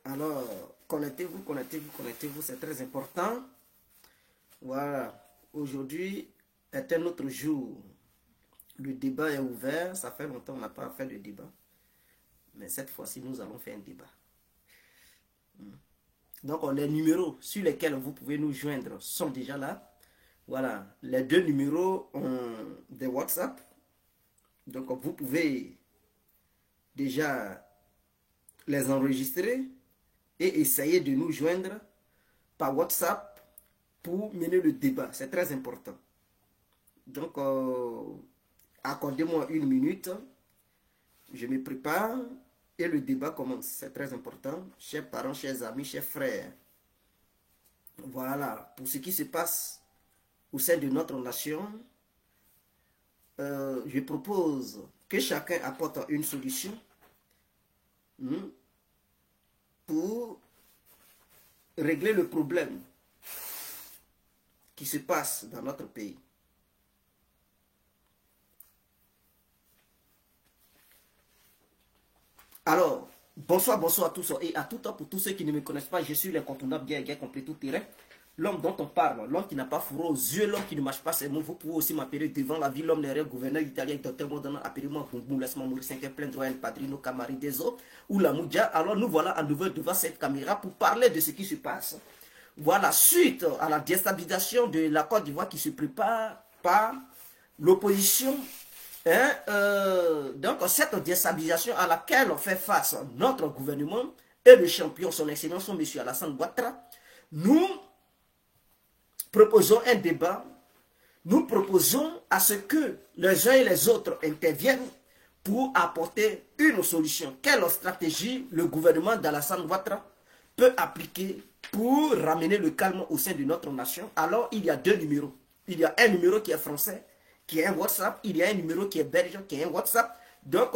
Alors, connectez-vous, connectez-vous, connectez-vous, c'est très important. Voilà, aujourd'hui est un autre jour. Le débat est ouvert, ça fait longtemps qu'on n'a pas fait de débat. Mais cette fois-ci, nous allons faire un débat. Donc, les numéros sur lesquels vous pouvez nous joindre sont déjà là. Voilà, les deux numéros ont des WhatsApp. Donc, vous pouvez déjà les enregistrer et essayer de nous joindre par WhatsApp pour mener le débat. C'est très important. Donc, accordez-moi une minute. Je me prépare et le débat commence. C'est très important. Chers parents, chers amis, chers frères. Voilà, pour ce qui se passe au sein de notre nation, je propose que chacun apporte une solution pour régler le problème qui se passe dans notre pays. Alors, bonsoir, bonsoir à tous et à tout temps pour tous ceux qui ne me connaissent pas. Je suis l'incontournable guerre complet tout terrain. L'homme dont on parle, l'homme qui n'a pas fourreau aux yeux, l'homme qui ne marche pas ses mots. Vous pouvez aussi m'appeler devant la ville, l'homme derrière, gouverneur italien, docteur Modana, appelez-moi Boum, laisse-moi mourir 5 plein de Royal Padrino, Camari des eaux, ou la Moudja. Alors nous voilà à nouveau devant cette caméra pour parler de ce qui se passe. Voilà, suite à la déstabilisation de la Côte d'Ivoire qui se prépare par l'opposition. Donc cette déstabilisation à laquelle on fait face notre gouvernement et le champion, son excellence, M. Alassane Ouattara, nous proposons un débat, nous proposons à ce que les uns et les autres interviennent pour apporter une solution. Quelle stratégie le gouvernement d'Alassane Ouattara peut appliquer pour ramener le calme au sein de notre nation? Alors, il y a deux numéros. Il y a un numéro qui est français, qui est un WhatsApp. Il y a un numéro qui est belge, qui est un WhatsApp. Donc,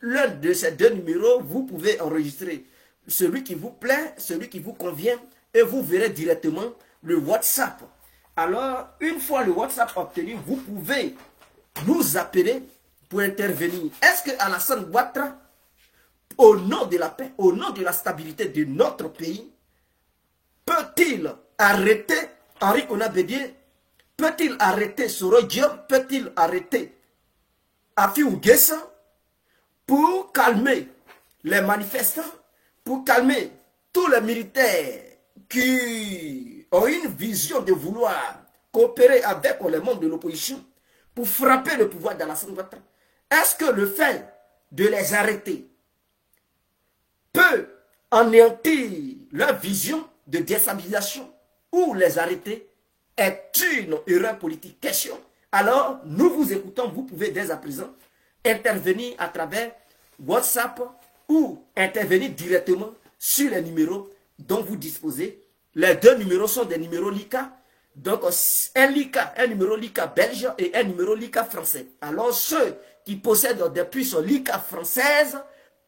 l'un de ces deux numéros, vous pouvez enregistrer celui qui vous plaît, celui qui vous convient, et vous verrez directement le WhatsApp. Alors, une fois le WhatsApp obtenu, vous pouvez nous appeler pour intervenir. Est-ce que Alassane Ouattara, au nom de la paix, au nom de la stabilité de notre pays, peut-il arrêter Henri Konan Bédié? Peut-il arrêter Soro Diop? Peut-il arrêter Afi Ouguessa pour calmer les manifestants, pour calmer tous les militaires qui ont une vision de vouloir coopérer avec les membres de l'opposition pour frapper le pouvoir d'Alassane Ouattara? Est-ce que le fait de les arrêter peut anéantir leur vision de déstabilisation ou les arrêter est une erreur politique? Question. Alors, nous vous écoutons, vous pouvez dès à présent intervenir à travers WhatsApp ou intervenir directement sur les numéros dont vous disposez. Les deux numéros sont des numéros LICA. Donc, un numéro LICA belge et un numéro LICA français. Alors, ceux qui possèdent des puces LICA françaises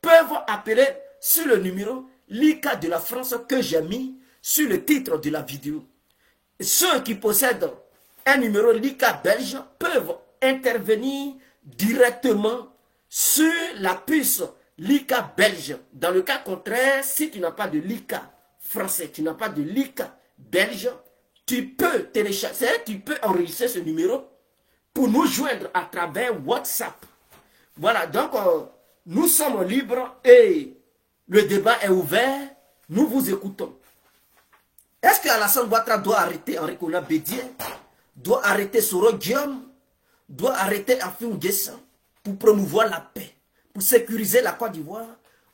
peuvent appeler sur le numéro LICA de la France que j'ai mis sur le titre de la vidéo. Ceux qui possèdent un numéro LICA belge peuvent intervenir directement sur la puce LICA belge. Dans le cas contraire, si tu n'as pas de LICA français, tu n'as pas de LICA belge, tu peux télécharger, tu peux enregistrer ce numéro pour nous joindre à travers WhatsApp. Voilà, donc nous sommes libres et le débat est ouvert, nous vous écoutons. Est-ce que Alassane Ouattara doit arrêter Henri Konan Bédié, doit arrêter Soro Diop, doit arrêter Afi Ouguessa pour promouvoir la paix, pour sécuriser la Côte d'Ivoire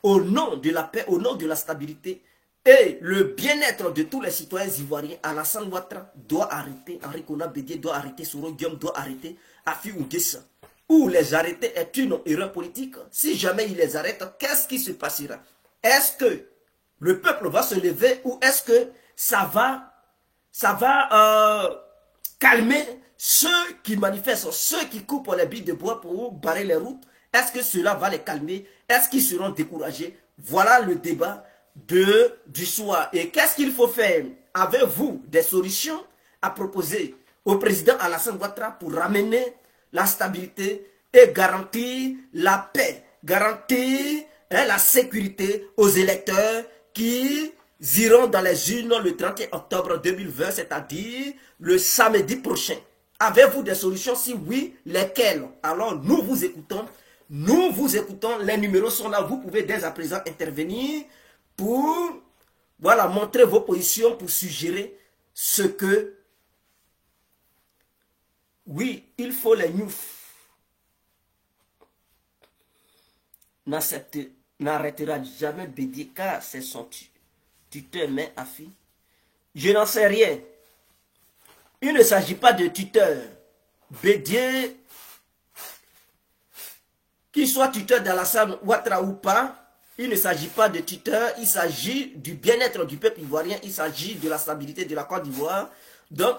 au nom de la paix, au nom de la stabilité et le bien-être de tous les citoyens ivoiriens? Alassane Ouattara doit arrêter Henri Konan Bédié, doit arrêter Soro Diop, doit arrêter Afi Ouguessa. Ou les arrêter est une erreur politique. Si jamais il les arrête, qu'est-ce qui se passera? Est-ce que le peuple va se lever ou est-ce que ça va calmer ceux qui manifestent, ceux qui coupent les billes de bois pour barrer les routes? Est-ce que cela va les calmer? Est-ce qu'ils seront découragés? Voilà le débat du soir. Et qu'est-ce qu'il faut faire? Avez-vous des solutions à proposer au président Alassane Ouattara pour ramener la stabilité et garantir la paix, garantir la sécurité aux électeurs qui iront dans les urnes le 31 octobre 2020, c'est-à-dire le samedi prochain. Avez-vous des solutions? Si oui, lesquelles? Alors nous vous écoutons. Nous vous écoutons. Les numéros sont là. Vous pouvez dès à présent intervenir pour voilà, montrer vos positions, pour suggérer ce que oui, il faut les news. N'arrêtera jamais Bédié car c'est son tuteur, mais affi. Je n'en sais rien. Il ne s'agit pas de tuteur. Bédié, qu'il soit tuteur d'Alassane Ouattara ou pas, il ne s'agit pas de tuteur, il s'agit du bien-être du peuple ivoirien, il s'agit de la stabilité de la Côte d'Ivoire. Donc,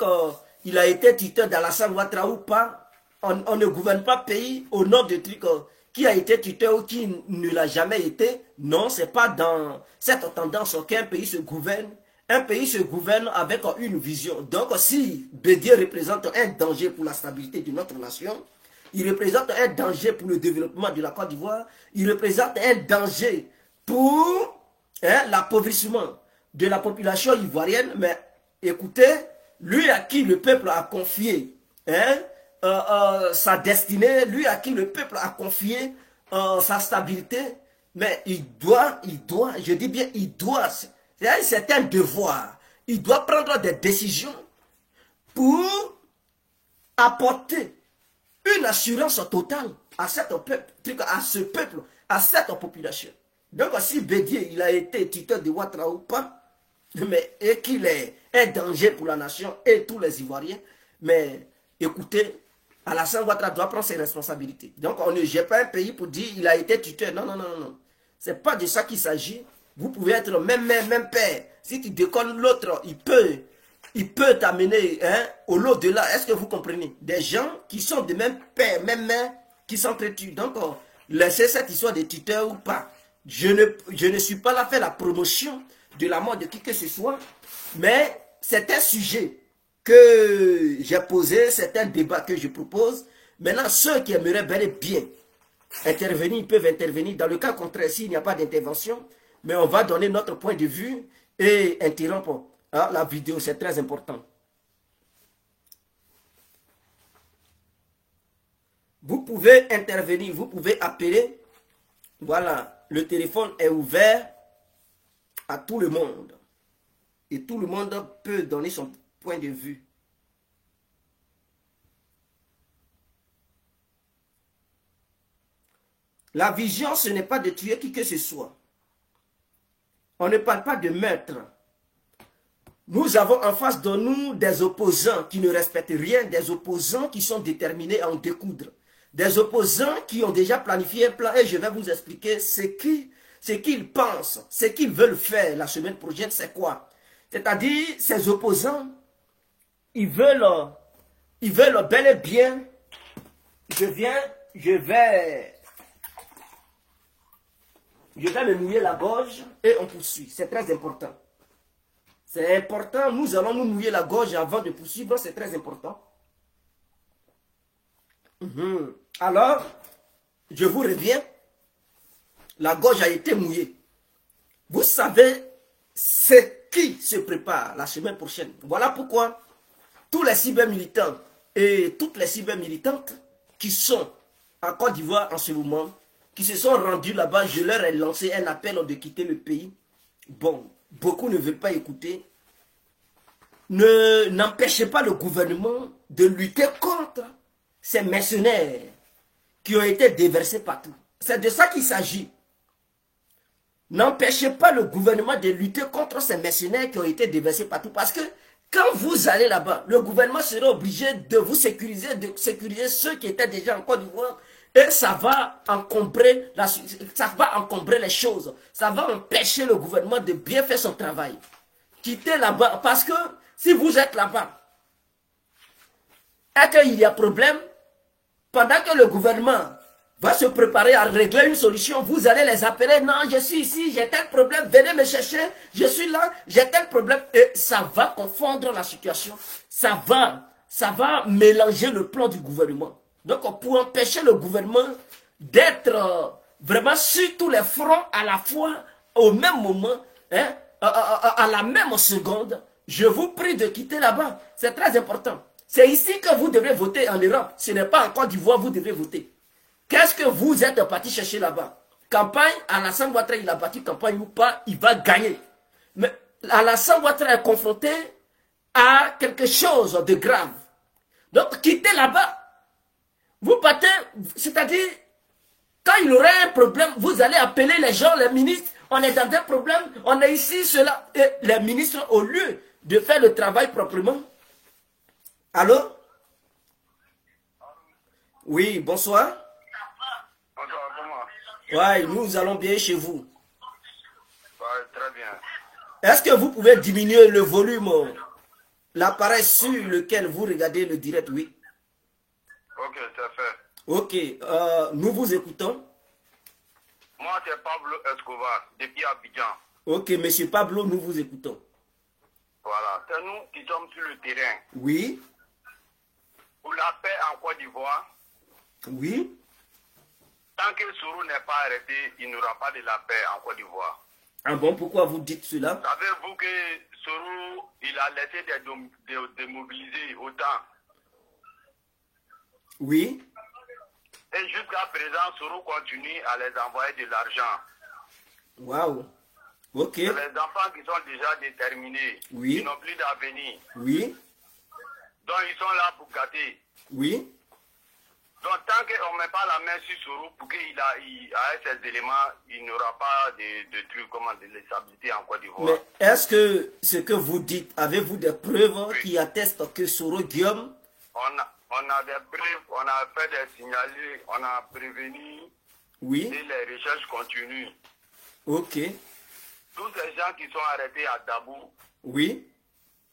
il a été tuteur d'Alassane Ouattara ou pas, on ne gouverne pas pays au nom de trucs qui a été tuteur ou qui ne l'a jamais été. Non, c'est pas dans cette tendance qu'un pays se gouverne. Un pays se gouverne avec une vision. Donc, si Bédié représente un danger pour la stabilité de notre nation, il représente un danger pour le développement de la Côte d'Ivoire, il représente un danger pour l'appauvrissement de la population ivoirienne. Mais écoutez, lui à qui le peuple a confié sa destinée, lui à qui le peuple a confié sa stabilité, mais il doit, je dis bien, il doit, c'est un devoir, il doit prendre des décisions pour apporter une assurance totale à ce peuple, à cette population. Donc si Bédié, il a été tuteur de Ouattara ou pas, mais et qu'il est un danger pour la nation et tous les Ivoiriens, mais écoutez, Alassane Ouattara doit prendre ses responsabilités. Donc on ne jette pas un pays pour dire il a été tuteur. Non, non, non, non. C'est pas de ça qu'il s'agit. Vous pouvez être même père. Si tu déconnes l'autre, il peut t'amener au lot de là. Est-ce que vous comprenez? Des gens qui sont de même père, même mère, qui s'entretuent. Donc, laissez cette histoire de tuteur ou pas. Je ne suis pas là à faire la promotion de la mort de qui que ce soit. Mais c'est un sujet que j'ai posé, c'est un débat que je propose. Maintenant, ceux qui aimeraient bel et bien intervenir, ils peuvent intervenir. Dans le cas contraire, s'il n'y a pas d'intervention, mais on va donner notre point de vue et interrompre la vidéo, c'est très important. Vous pouvez intervenir, vous pouvez appeler. Voilà, le téléphone est ouvert à tout le monde. Et tout le monde peut donner son point de vue. La vision, ce n'est pas de tuer qui que ce soit. On ne parle pas de meurtre. Nous avons en face de nous des opposants qui ne respectent rien, des opposants qui sont déterminés à en découdre. Des opposants qui ont déjà planifié un plan et je vais vous expliquer ce qu'ils pensent, ce qu'ils veulent faire la semaine prochaine, c'est quoi? C'est-à-dire, ces opposants, ils veulent bel et bien, je vais me mouiller la gorge et on poursuit. C'est très important. C'est important, nous allons nous mouiller la gorge avant de poursuivre, c'est très important. Alors, je vous reviens, la gorge a été mouillée. Vous savez ce qui se prépare la semaine prochaine. Voilà pourquoi tous les cybermilitants et toutes les cybermilitantes qui sont en Côte d'Ivoire en ce moment, qui se sont rendus là-bas, je leur ai lancé un appel de quitter le pays. Bon, beaucoup ne veulent pas écouter. N'empêchez pas le gouvernement de lutter contre ces mercenaires qui ont été déversés partout. C'est de ça qu'il s'agit. N'empêchez pas le gouvernement de lutter contre ces mercenaires qui ont été déversés partout. Parce que quand vous allez là-bas, le gouvernement sera obligé de vous sécuriser, de sécuriser ceux qui étaient déjà en Côte d'Ivoire. Et ça va encombrer les choses. Ça va empêcher le gouvernement de bien faire son travail. Quittez là-bas. Parce que si vous êtes là-bas et qu'il y a problème, pendant que le gouvernement va se préparer à régler une solution, vous allez les appeler. Non, je suis ici, j'ai tel problème, venez me chercher. Je suis là, j'ai tel problème. Et ça va confondre la situation. Ça va mélanger le plan du gouvernement. Donc, pour empêcher le gouvernement d'être vraiment sur tous les fronts à la fois, au même moment, hein, à la même seconde, je vous prie de quitter là-bas. C'est très important. C'est ici que vous devrez voter en Europe. Ce n'est pas en Côte d'Ivoire vous devrez voter. Qu'est-ce que vous êtes parti chercher là-bas? Campagne, Alassane Ouattara, il a battu campagne ou pas, il va gagner. Mais Alassane Ouattara est confronté à quelque chose de grave. Donc, quittez là-bas. Vous partez, c'est-à-dire, quand il y aura un problème, vous allez appeler les gens, les ministres, on est dans un problème, on est ici, cela. Et les ministres, au lieu de faire le travail proprement. Allô? Oui, bonsoir. Bonsoir, comment? Oui, nous allons bien chez vous. Ouais, très bien. Est-ce que vous pouvez diminuer le volume, l'appareil sur lequel vous regardez le direct? Oui. Ok, c'est fait. Ok, nous vous écoutons. Moi, c'est Pablo Escobar, depuis Abidjan. Ok, monsieur Pablo, nous vous écoutons. Voilà, c'est nous qui sommes sur le terrain. Oui. Pour la paix en Côte d'Ivoire, Oui. tant que Soro n'est pas arrêté, il n'y aura pas de la paix en Côte d'Ivoire. Ah bon, pourquoi vous dites cela? Savez-vous que Soro, il a laissé démobiliser autant? Oui. Et jusqu'à présent, Soro continue à les envoyer de l'argent. Waouh. Ok. C'est les enfants qui sont déjà déterminés, Oui. qui n'ont plus d'avenir. Oui. Donc ils sont là pour gâter. Oui. Donc tant qu'on ne met pas la main sur Soro pour qu'il ait ces éléments, il n'y aura pas de trucs comme de l'instabilité en Côte d'Ivoire. Mais est-ce que ce que vous dites, avez-vous des preuves Oui. qui attestent que Soro Guillaume? On a des preuves, on a fait des signalés, on a prévenu Oui. et les recherches continuent. Ok. Tous ces gens qui sont arrêtés à Dabou, Oui.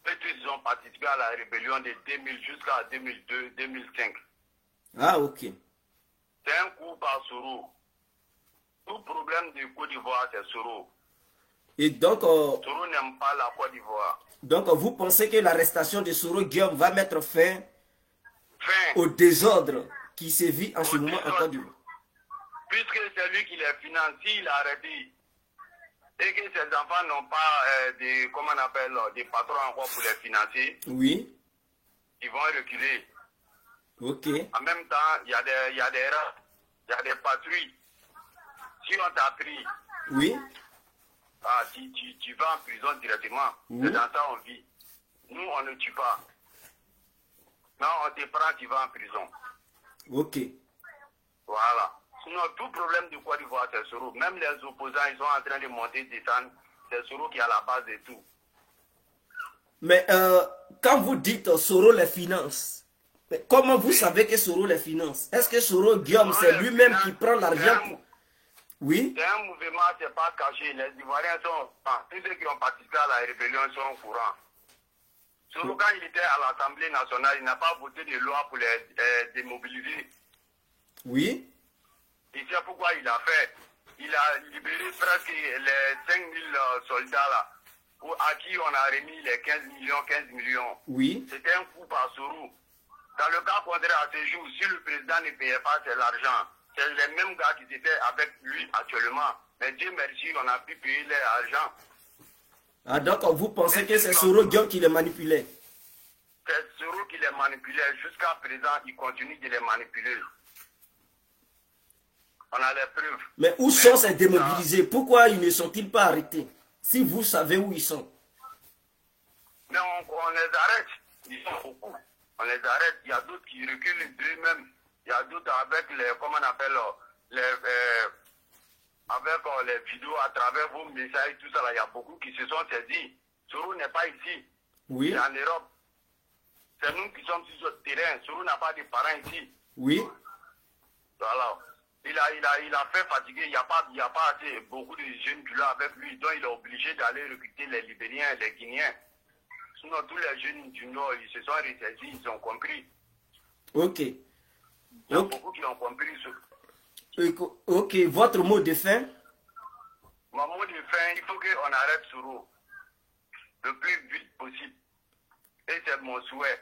ils ont participé à la rébellion de 2000 jusqu'à 2002-2005. Ah, ok. C'est un coup par Soro. Tout problème de Côte d'Ivoire, c'est Soro. Et donc, Soro n'aime pas la Côte d'Ivoire. donc, vous pensez que l'arrestation de Soro Guillaume va mettre fin Fin. au désordre qui sévit en ce Au moment en désordre. Côte d'Ivoire? Puisque c'est lui qui les finance, il a arrêté. Et que ses enfants n'ont pas comment on appelle, des patrons encore pour les financer, Oui. ils vont reculer. Ok. En même temps, il y a des rats, il y a des patrouilles. Si on t'a pris, Oui. tu vas en prison directement. Oui. C'est dans ça on vit. Nous, on ne tue pas. Non, on te prend, tu vas en prison. Ok. Voilà. Sinon, tout problème du Côte d'Ivoire, c'est Soro. Même les opposants, ils sont en train de monter, descendre. C'est Soro qui est à la base de tout. Mais quand vous dites Soro les finance, mais comment vous savez que Soro les finance? Est-ce que Soro Guillaume, Soro c'est les lui-même finance, qui prend l'argent pour... Oui. C'est un mouvement, c'est pas caché. Les Ivoiriens sont... tous ceux qui ont participé à la rébellion sont au courant. Soro, quand il était à l'Assemblée nationale, il n'a pas voté de loi pour les démobiliser. Oui. Et c'est pourquoi il a fait. Il a libéré presque les 5000 soldats là, à qui on a remis les 15 millions. Oui. C'était un coup par Soro. Dans le cas contraire, à ce jour, si le président ne payait pas l'argent, c'est les mêmes gars qui étaient avec lui actuellement. Mais Dieu merci, on a pu payer l'argent. Ah, donc vous pensez que c'est Soro Guillaume qui les manipulait? C'est Soro qui les manipulait. Jusqu'à présent, il continue de les manipuler. On a les preuves. Mais où sont ces démobilisés? Pourquoi ils ne sont-ils pas arrêtés? Si vous savez où ils sont. Mais on les arrête. Ils sont beaucoup. On les arrête. Il y a d'autres qui reculent d'eux-mêmes. Il y a d'autres avec les, comment on appelle, avec les vidéos à travers vos messages, tout ça. Là, il y a beaucoup qui se sont saisis. Soro n'est pas ici. Oui. C'est en Europe. C'est nous qui sommes sur ce terrain. Soro n'a pas de parents ici. Oui. Voilà. Il a fait fatiguer. Il n'y a pas assez beaucoup de jeunes qui là avec lui. Donc il est obligé d'aller recruter les Libériens et les Guinéens. Sinon, tous les jeunes du Nord, ils se sont ressaisis, ils ont compris. Ok. Il y a beaucoup qui ont compris. Ok, votre mot de fin? Mon mot de fin, il faut qu'on arrête Soro le plus vite possible. Et c'est mon souhait.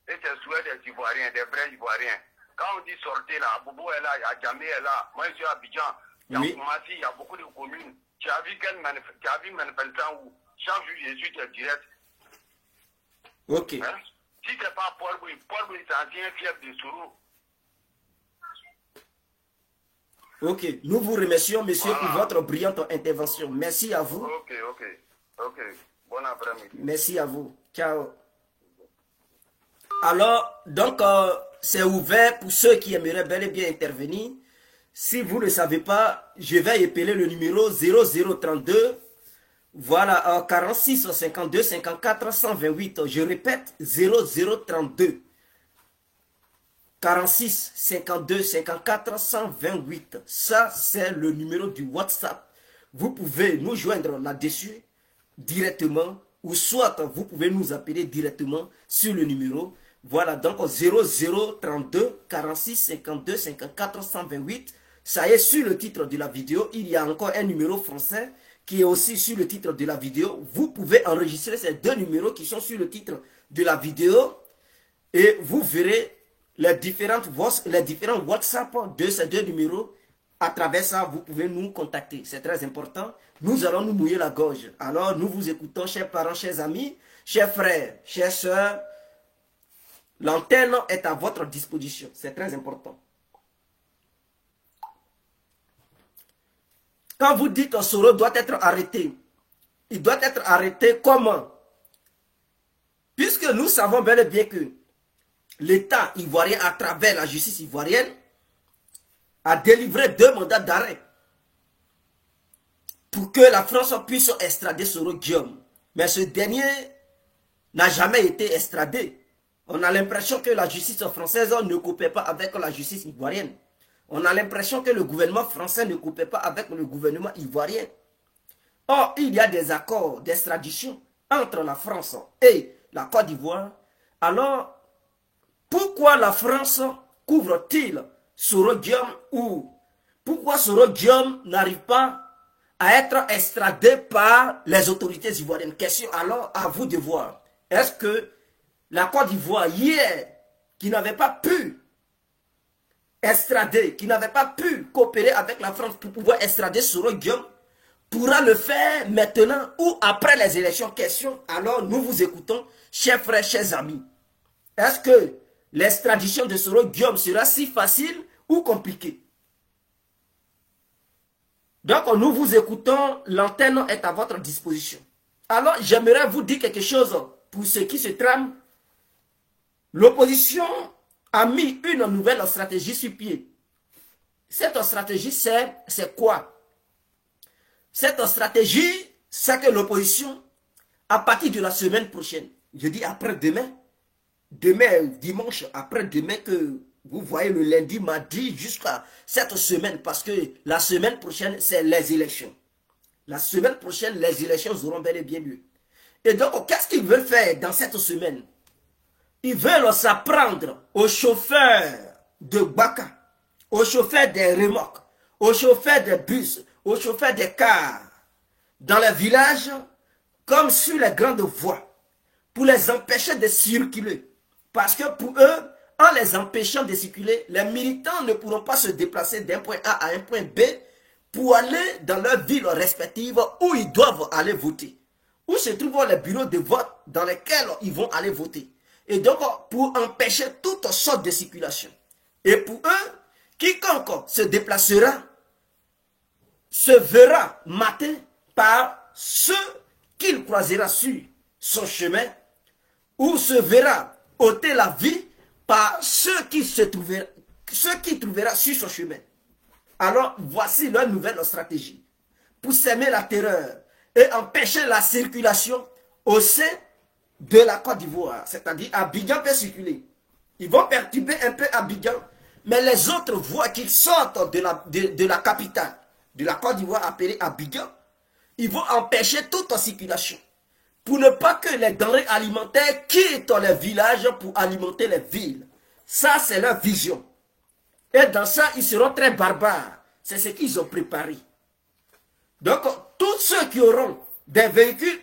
Et c'est le souhait des Ivoiriens, des vrais Ivoiriens. Quand on dit sortez là, Bobo est là, Adjamé est là, moi je suis à Abidjan, il y a Koumassi, il y a beaucoup de communes. Tu as vu manifestant où chaque jour je suis direct. Ok. Hein? Si ce n'est pas Paul Bouy, c'est ancien fief de Sourou. Ok. Nous vous remercions, monsieur, Voilà. pour votre brillante intervention. Merci à vous. Ok. Bon après-midi. Merci à vous. Ciao. Alors, donc, c'est ouvert pour ceux qui aimeraient bel et bien intervenir. Si vous ne le savez pas, je vais épeler le numéro 0032. Voilà, 46 52 54 128. Je répète, 0032. 46 52 54 128. Ça, c'est le numéro du WhatsApp. Vous pouvez nous joindre là-dessus directement, ou soit vous pouvez nous appeler directement sur le numéro. Voilà, donc 0032 46 52 54 128. Ça y est, sur le titre de la vidéo, il y a encore un numéro français qui est aussi sur le titre de la vidéo. Vous pouvez enregistrer ces deux numéros qui sont sur le titre de la vidéo et vous verrez les différents WhatsApp de ces deux numéros. À travers ça, vous pouvez nous contacter. C'est très important. Nous allons nous mouiller la gorge. Alors, nous vous écoutons, chers parents, chers amis, chers frères, chers soeurs. L'antenne est à votre disposition. C'est très important. Quand vous dites que Soro doit être arrêté, il doit être arrêté comment? Puisque nous savons bel et bien que l'État ivoirien, à travers la justice ivoirienne, a délivré 2 mandats d'arrêt pour que la France puisse extrader Soro Guillaume. Mais ce dernier n'a jamais été extradé. On a l'impression que la justice française ne coopère pas avec la justice ivoirienne. On a l'impression que le gouvernement français ne coopère pas avec le gouvernement ivoirien. Or, il y a des accords d'extradition entre la France et la Côte d'Ivoire. Alors, pourquoi la France couvre-t-il Soro Guillaume ou pourquoi Soro Guillaume n'arrive pas à être extradé par les autorités ivoiriennes? Question alors à vous de voir. Est-ce que la Côte d'Ivoire hier, qui n'avait pas pu extrader, qui n'avait pas pu coopérer avec la France pour pouvoir extrader Soro Guillaume, pourra le faire maintenant ou après les élections? Question. Alors nous vous écoutons, chers frères, chers amis. Est-ce que l'extradition de Soro Guillaume sera si facile ou compliquée? Donc nous vous écoutons, l'antenne est à votre disposition. Alors j'aimerais vous dire quelque chose pour ceux qui se trament. L'opposition a mis une nouvelle stratégie sur pied. Cette stratégie, c'est quoi? Cette stratégie, c'est que l'opposition, à partir de la semaine prochaine, je dis après-demain, demain, dimanche, après-demain, que vous voyez le lundi, mardi, jusqu'à cette semaine, parce que la semaine prochaine, c'est les élections. La semaine prochaine, les élections auront bel et bien lieu. Et donc, qu'est-ce qu'ils veulent faire dans cette semaine? Ils veulent s'apprendre aux chauffeurs de Baka, aux chauffeurs des remorques, aux chauffeurs des bus, aux chauffeurs des cars, dans les villages, comme sur les grandes voies, pour les empêcher de circuler. Parce que pour eux, en les empêchant de circuler, les militants ne pourront pas se déplacer d'un point A à un point B pour aller dans leurs villes respectives où ils doivent aller voter. Où se trouvent les bureaux de vote dans lesquels ils vont aller voter. Et donc, pour empêcher toutes sortes de circulation. Et pour eux, quiconque se déplacera se verra maté par ceux qu'il croisera sur son chemin ou se verra ôter la vie par ceux qui trouvera sur son chemin. Alors, voici leur nouvelle stratégie. Pour semer la terreur et empêcher la circulation au sein de la Côte d'Ivoire, c'est-à-dire Abidjan peut circuler. Ils vont perturber un peu Abidjan, mais les autres voies qui sortent de la capitale de la Côte d'Ivoire appelée Abidjan, ils vont empêcher toute circulation. Pour ne pas que les denrées alimentaires quittent les villages pour alimenter les villes. Ça, c'est leur vision. Et dans ça, ils seront très barbares. C'est ce qu'ils ont préparé. Donc, tous ceux qui auront des véhicules,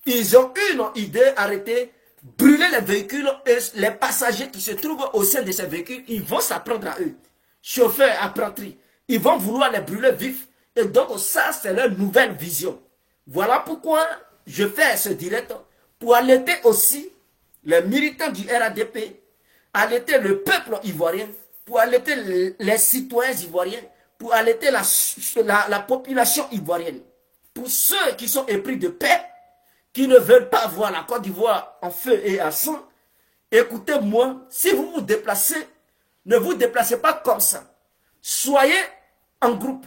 ils ont une idée arrêtée, brûler les véhicules et les passagers qui se trouvent au sein de ces véhicules, ils vont s'apprendre à eux. Chauffeurs, apprentis, ils vont vouloir les brûler vifs Et donc ça, c'est leur nouvelle vision. Voilà pourquoi je fais ce direct pour alerter aussi les militants du RADP, alerter le peuple ivoirien, pour alerter les citoyens ivoiriens, pour alerter la population ivoirienne. Pour ceux qui sont épris de paix, qui ne veulent pas voir la Côte d'Ivoire en feu et en sang, écoutez-moi, si vous vous déplacez, ne vous déplacez pas comme ça. Soyez en groupe.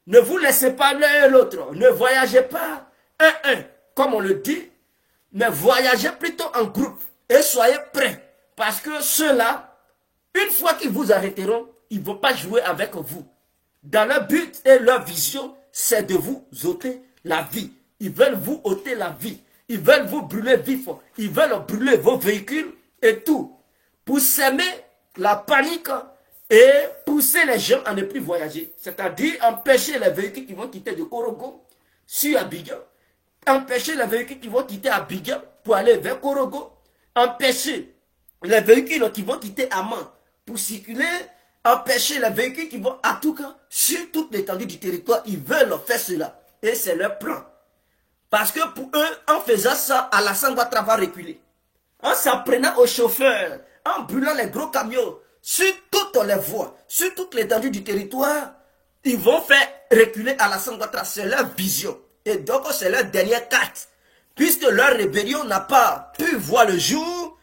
Ne vous laissez pas l'un et l'autre. Ne voyagez pas un, comme on le dit, mais voyagez plutôt en groupe. Et soyez prêts. Parce que ceux-là, une fois qu'ils vous arrêteront, ils ne vont pas jouer avec vous. Dans leur but et leur vision, c'est de vous ôter la vie. Ils veulent vous ôter la vie. Ils veulent vous brûler vif. Ils veulent brûler vos véhicules et tout. Pour s'aimer la panique et pousser les gens à ne plus voyager. C'est-à-dire empêcher les véhicules qui vont quitter de Korogo sur Abidjan. Empêcher les véhicules qui vont quitter Abidjan pour aller vers Korogo. Empêcher les véhicules qui vont quitter Amman pour circuler. Empêcher les véhicules qui vont, à tout cas, sur toute l'étendue du territoire, ils veulent faire cela. Et c'est leur plan. Parce que pour eux, en faisant ça, Alassane Ouattara va reculer. En s'en prenant aux chauffeurs, en brûlant les gros camions, sur toutes les voies, sur toute l'étendue du territoire, ils vont faire reculer Alassane Ouattara. C'est leur vision. Et donc, c'est leur dernière carte. Puisque leur rébellion n'a pas pu voir le jour,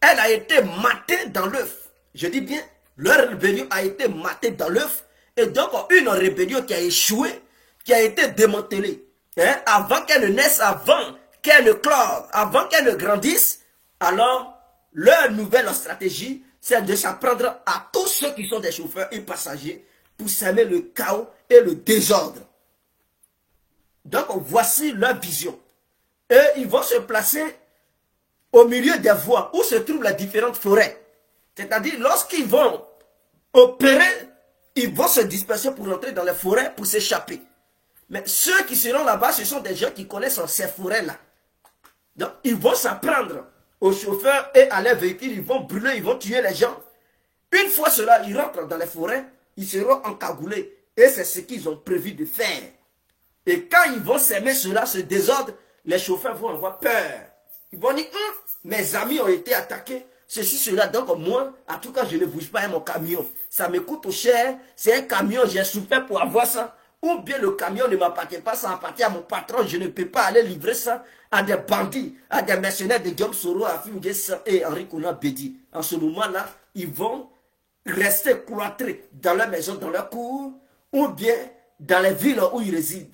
elle a été matée dans l'œuf. Je dis bien, leur rébellion a été matée dans l'œuf. Et donc, une rébellion qui a échoué, qui a été démantelée. Hein, avant qu'elle ne naisse, avant qu'elle ne clore, avant qu'elle ne grandisse, alors, leur nouvelle stratégie, c'est de s'en prendre à tous ceux qui sont des chauffeurs et passagers pour semer le chaos et le désordre. Donc, voici leur vision. Et ils vont se placer au milieu des voies où se trouvent les différentes forêts. C'est-à-dire, lorsqu'ils vont opérer, ils vont se disperser pour entrer dans les forêts pour s'échapper. Mais ceux qui seront là-bas, ce sont des gens qui connaissent ces forêts-là. Donc, ils vont s'en prendre aux chauffeurs et à leurs véhicules. Ils vont brûler, ils vont tuer les gens. Une fois cela, ils rentrent dans les forêts, ils seront encagoulés. Et c'est ce qu'ils ont prévu de faire. Et quand ils vont s'aimer cela, ce désordre, les chauffeurs vont avoir peur. Ils vont dire, mes amis ont été attaqués, ceci, cela. Donc moi, en tout cas, je ne bouge pas mon camion. Ça me coûte cher, c'est un camion, j'ai souffert pour avoir ça. Ou bien le camion ne m'appartient pas, ça appartient à mon patron, je ne peux pas aller livrer ça à des bandits, à des mercenaires de Guillaume Soro, à Fimgessa et Henri Konan Bedi. En ce moment-là, ils vont rester cloîtrés dans leur maison, dans leur cour, ou bien dans les villes où ils résident.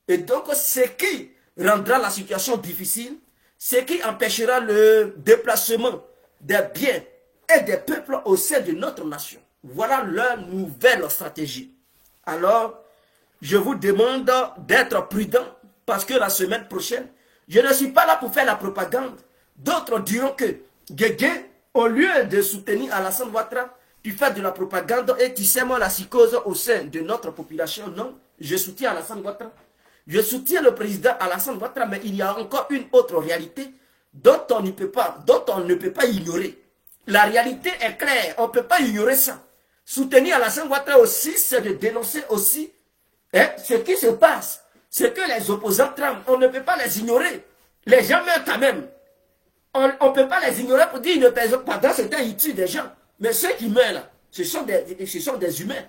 Et donc, ce qui rendra la situation difficile, ce qui empêchera le déplacement des biens et des peuples au sein de notre nation. Voilà leur nouvelle stratégie. Alors, je vous demande d'être prudent parce que la semaine prochaine, je ne suis pas là pour faire la propagande. D'autres diront que Guégué, au lieu de soutenir Alassane Ouattara, tu fais de la propagande et tu sèmes la psychose au sein de notre population. Non, je soutiens Alassane Ouattara. Je soutiens le président Alassane Ouattara, mais il y a encore une autre réalité dont on ne peut pas ignorer. La réalité est claire, on ne peut pas ignorer ça. Soutenir Alassane Ouattara aussi, c'est de dénoncer aussi ce qui se passe. Ce que les opposants trament, on ne peut pas les ignorer. Les gens meurent quand même. On ne peut pas les ignorer pour dire qu'ils ne pèsent pas. Dans ce temps, ils tuent des gens. Mais ceux qui meurent là, ce sont des humains.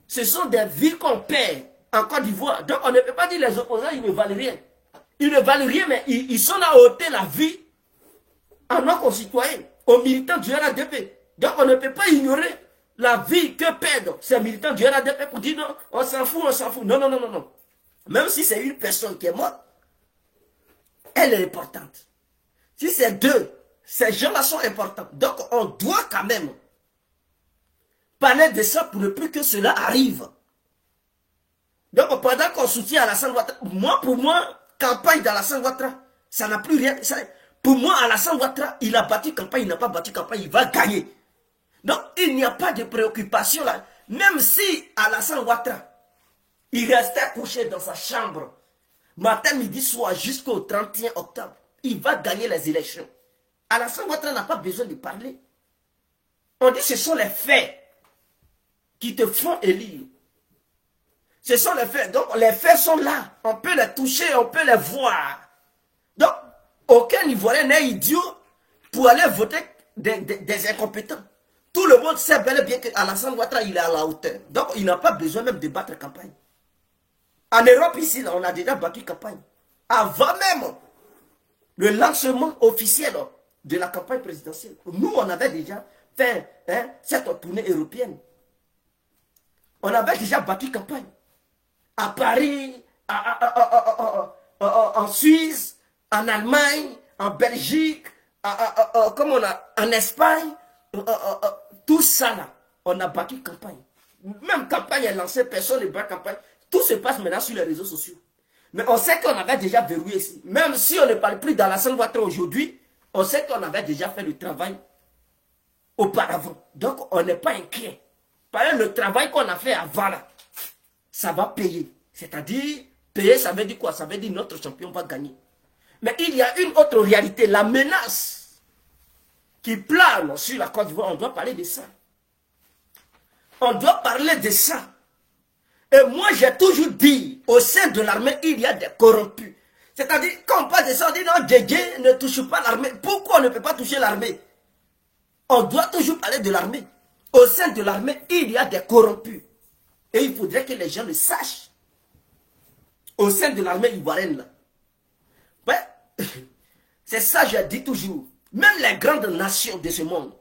Ce sont des vies qu'on perd en Côte d'Ivoire. Donc on ne peut pas dire les opposants, ils ne valent rien. Ils ne valent rien, mais ils sont là à ôter la vie à nos concitoyens, aux militants du RADP. Donc on ne peut pas ignorer la vie que perdent ces militants du RADP pour dire non, on s'en fout, on s'en fout. Non, non, non, non, non. Même si c'est une personne qui est morte, elle est importante. Si c'est deux, ces gens-là sont importants. Donc on doit quand même parler de ça pour ne plus que cela arrive. Donc pendant qu'on soutient Alassane Ouattara, pour moi, campagne d'Alassane Ouattara, ça n'a plus rien. Pour moi, Alassane Ouattara, il a battu campagne, il n'a pas battu campagne, il va gagner. Donc il n'y a pas de préoccupation là. Même si Alassane Ouattara, il restait couché dans sa chambre, matin, midi, soir, jusqu'au 31 octobre, il va gagner les élections. Alassane Ouattara n'a pas besoin de parler. On dit que ce sont les faits qui te font élire. Ce sont les faits. Donc, les faits sont là. On peut les toucher, on peut les voir. Donc, aucun Ivoirien n'est idiot pour aller voter des incompétents. Tout le monde sait bel et bien qu'Alassane Ouattara, il est à la hauteur. Donc, il n'a pas besoin même de battre campagne. En Europe, ici, là, on a déjà battu campagne. Avant même le lancement officiel de la campagne présidentielle. Nous, on avait déjà fait cette tournée européenne. On avait déjà battu campagne. À Paris, en Suisse, en Allemagne, en Belgique, en Espagne, tout ça là, on a battu campagne. Même campagne est lancée, personne ne bat campagne. Tout se passe maintenant sur les réseaux sociaux. Mais on sait qu'on avait déjà verrouillé ici. Même si on ne parle plus d'Alassane Ouattara aujourd'hui, on sait qu'on avait déjà fait le travail auparavant. Donc on n'est pas inquiet. Par exemple, le travail qu'on a fait avant là, ça va payer. C'est-à-dire, payer, ça veut dire quoi? Ça veut dire notre champion va gagner. Mais il y a une autre réalité, la menace qui plane sur la Côte d'Ivoire. On doit parler de ça. On doit parler de ça. Et moi, j'ai toujours dit, au sein de l'armée, il y a des corrompus. C'est-à-dire, quand on parle de ça, on dit non, Djedje ne touche pas l'armée. Pourquoi on ne peut pas toucher l'armée? On doit toujours parler de l'armée. Au sein de l'armée, il y a des corrompus. Et il faudrait que les gens le sachent. Au sein de l'armée ivoirienne, là. Ouais, c'est ça, je dis toujours. Même les grandes nations de ce monde,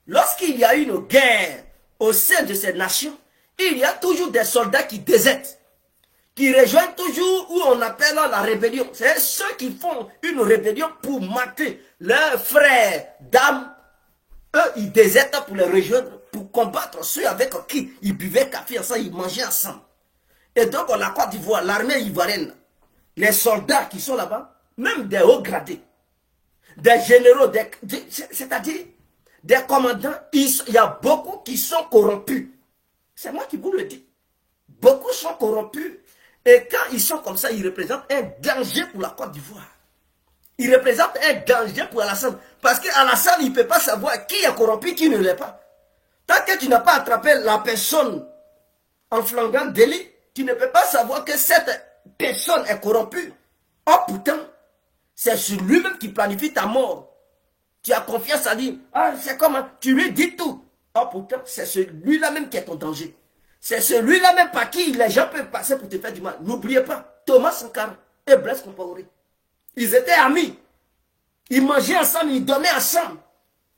lorsqu'il y a une guerre au sein de ces nations, il y a toujours des soldats qui désertent, qui rejoignent toujours où on appelle la rébellion. C'est ceux qui font une rébellion pour mater leurs frères d'âme. Eux, ils désertent pour les rejoindre, pour combattre ceux avec qui ils buvaient café ensemble, ils mangeaient ensemble. Et donc, on a Côte d'Ivoire, l'armée ivoirienne, les soldats qui sont là-bas, même des hauts gradés, des généraux, c'est-à-dire des commandants, il y a beaucoup qui sont corrompus. C'est moi qui vous le dis. Beaucoup sont corrompus. Et quand ils sont comme ça, ils représentent un danger pour la Côte d'Ivoire. Ils représentent un danger pour Alassane. Parce qu'Alassane, il ne peut pas savoir qui est corrompu, qui ne l'est pas. Tant que tu n'as pas attrapé la personne en flagrant délit, tu ne peux pas savoir que cette personne est corrompue. Oh pourtant, c'est sur lui-même qui planifie ta mort. Tu as confiance à lui. Ah, c'est comment? Tu lui dis tout. Oh pourtant, c'est celui-là même qui est ton danger. C'est celui-là même par qui les gens peuvent passer pour te faire du mal. N'oubliez pas, Thomas Sankara et Blaise Compaoré. Ils étaient amis. Ils mangeaient ensemble, ils dormaient ensemble.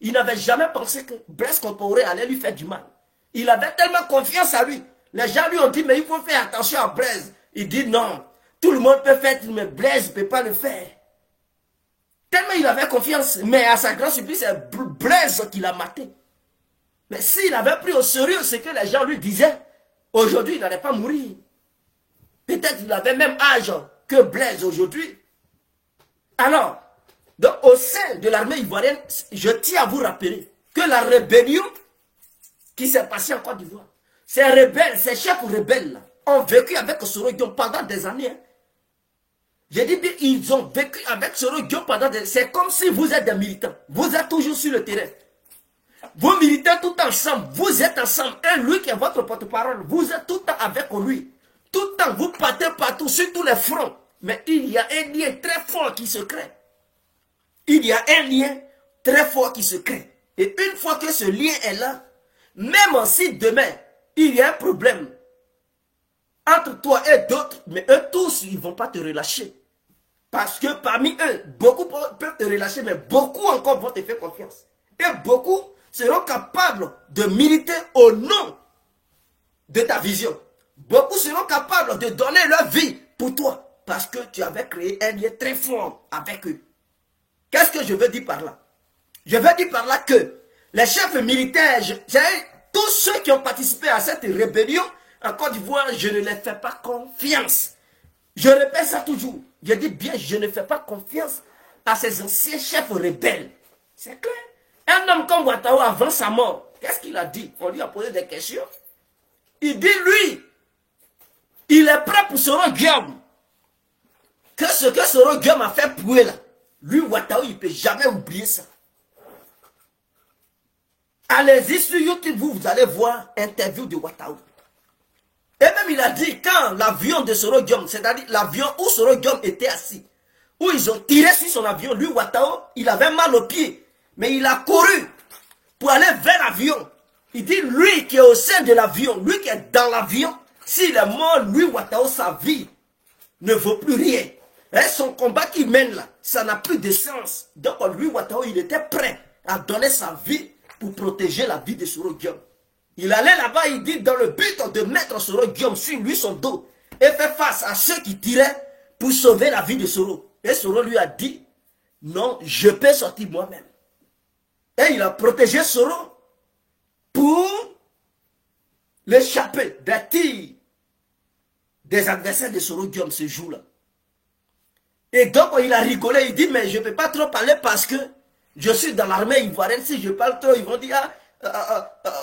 Ils n'avaient jamais pensé que Blaise Compaoré allait lui faire du mal. Il avait tellement confiance à lui. Les gens lui ont dit, mais il faut faire attention à Blaise. Il dit non, tout le monde peut faire, mais Blaise ne peut pas le faire. Tellement il avait confiance, mais à sa grande surprise, c'est Blaise qui l'a maté. Mais s'il avait pris au sérieux ce que les gens lui disaient, aujourd'hui il n'allait pas mourir. Peut-être qu'il avait même âge que Blaise aujourd'hui. Alors, donc au sein de l'armée ivoirienne, je tiens à vous rappeler que la rébellion qui s'est passée en Côte d'Ivoire, ces rebelles, ces chefs rebelles là, ont vécu avec Soro Guillaume pendant des années. Hein. J'ai dit bien, ils ont vécu avec Soro Guillaume pendant des années. C'est comme si vous êtes des militants. Vous êtes toujours sur le terrain. Vous militez tout ensemble. Vous êtes ensemble. Et lui qui est votre porte-parole, vous êtes tout le temps avec lui. Tout le temps, vous partez partout, sur tous les fronts. Mais il y a un lien très fort qui se crée. Il y a un lien très fort qui se crée. Et une fois que ce lien est là, même si demain, il y a un problème entre toi et d'autres, mais eux tous, ils ne vont pas te relâcher. Parce que parmi eux, beaucoup peuvent te relâcher, mais beaucoup encore vont te faire confiance. Et beaucoup seront capables de militer au nom de ta vision. Beaucoup seront capables de donner leur vie pour toi. Parce que tu avais créé un lien très fort avec eux. Qu'est-ce que je veux dire par là? Je veux dire par là que les chefs militaires, tous ceux qui ont participé à cette rébellion, en Côte d'Ivoire, je ne les fais pas confiance. Je répète ça toujours. Je dis bien, je ne fais pas confiance à ces anciens chefs rebelles. C'est clair. Un homme comme Ouattara, avant sa mort, qu'est-ce qu'il a dit? On lui a posé des questions. Il dit, lui, il est prêt pour Soro Guillaume. Que ce que Soro Guillaume a fait pour là, lui, Ouattara, il ne peut jamais oublier ça. Allez-y sur YouTube, vous allez voir interview de Ouattara. Et même il a dit, quand l'avion de Soro Diom, c'est-à-dire l'avion où Soro Diom était assis, où ils ont tiré sur son avion, lui, Ouattao, il avait mal au pied. Mais il a couru pour aller vers l'avion. Il dit, lui qui est au sein de l'avion, lui qui est dans l'avion, s'il est mort, lui, Ouattao, sa vie ne vaut plus rien. Et son combat qu'il mène là, ça n'a plus de sens. Donc lui, Ouattao, il était prêt à donner sa vie pour protéger la vie de Soro Diom. Il allait là-bas, il dit, dans le but de mettre Soro Diom sur lui son dos et faire face à ceux qui tiraient pour sauver la vie de Soro. Et Soro lui a dit, non, je peux sortir moi-même. Et il a protégé Soro pour l'échapper des tirs des adversaires de Soro Diom ce jour-là. Et donc il a rigolé, il dit, mais je ne peux pas trop parler parce que je suis dans l'armée ivoirienne. Si je parle trop, ils vont dire,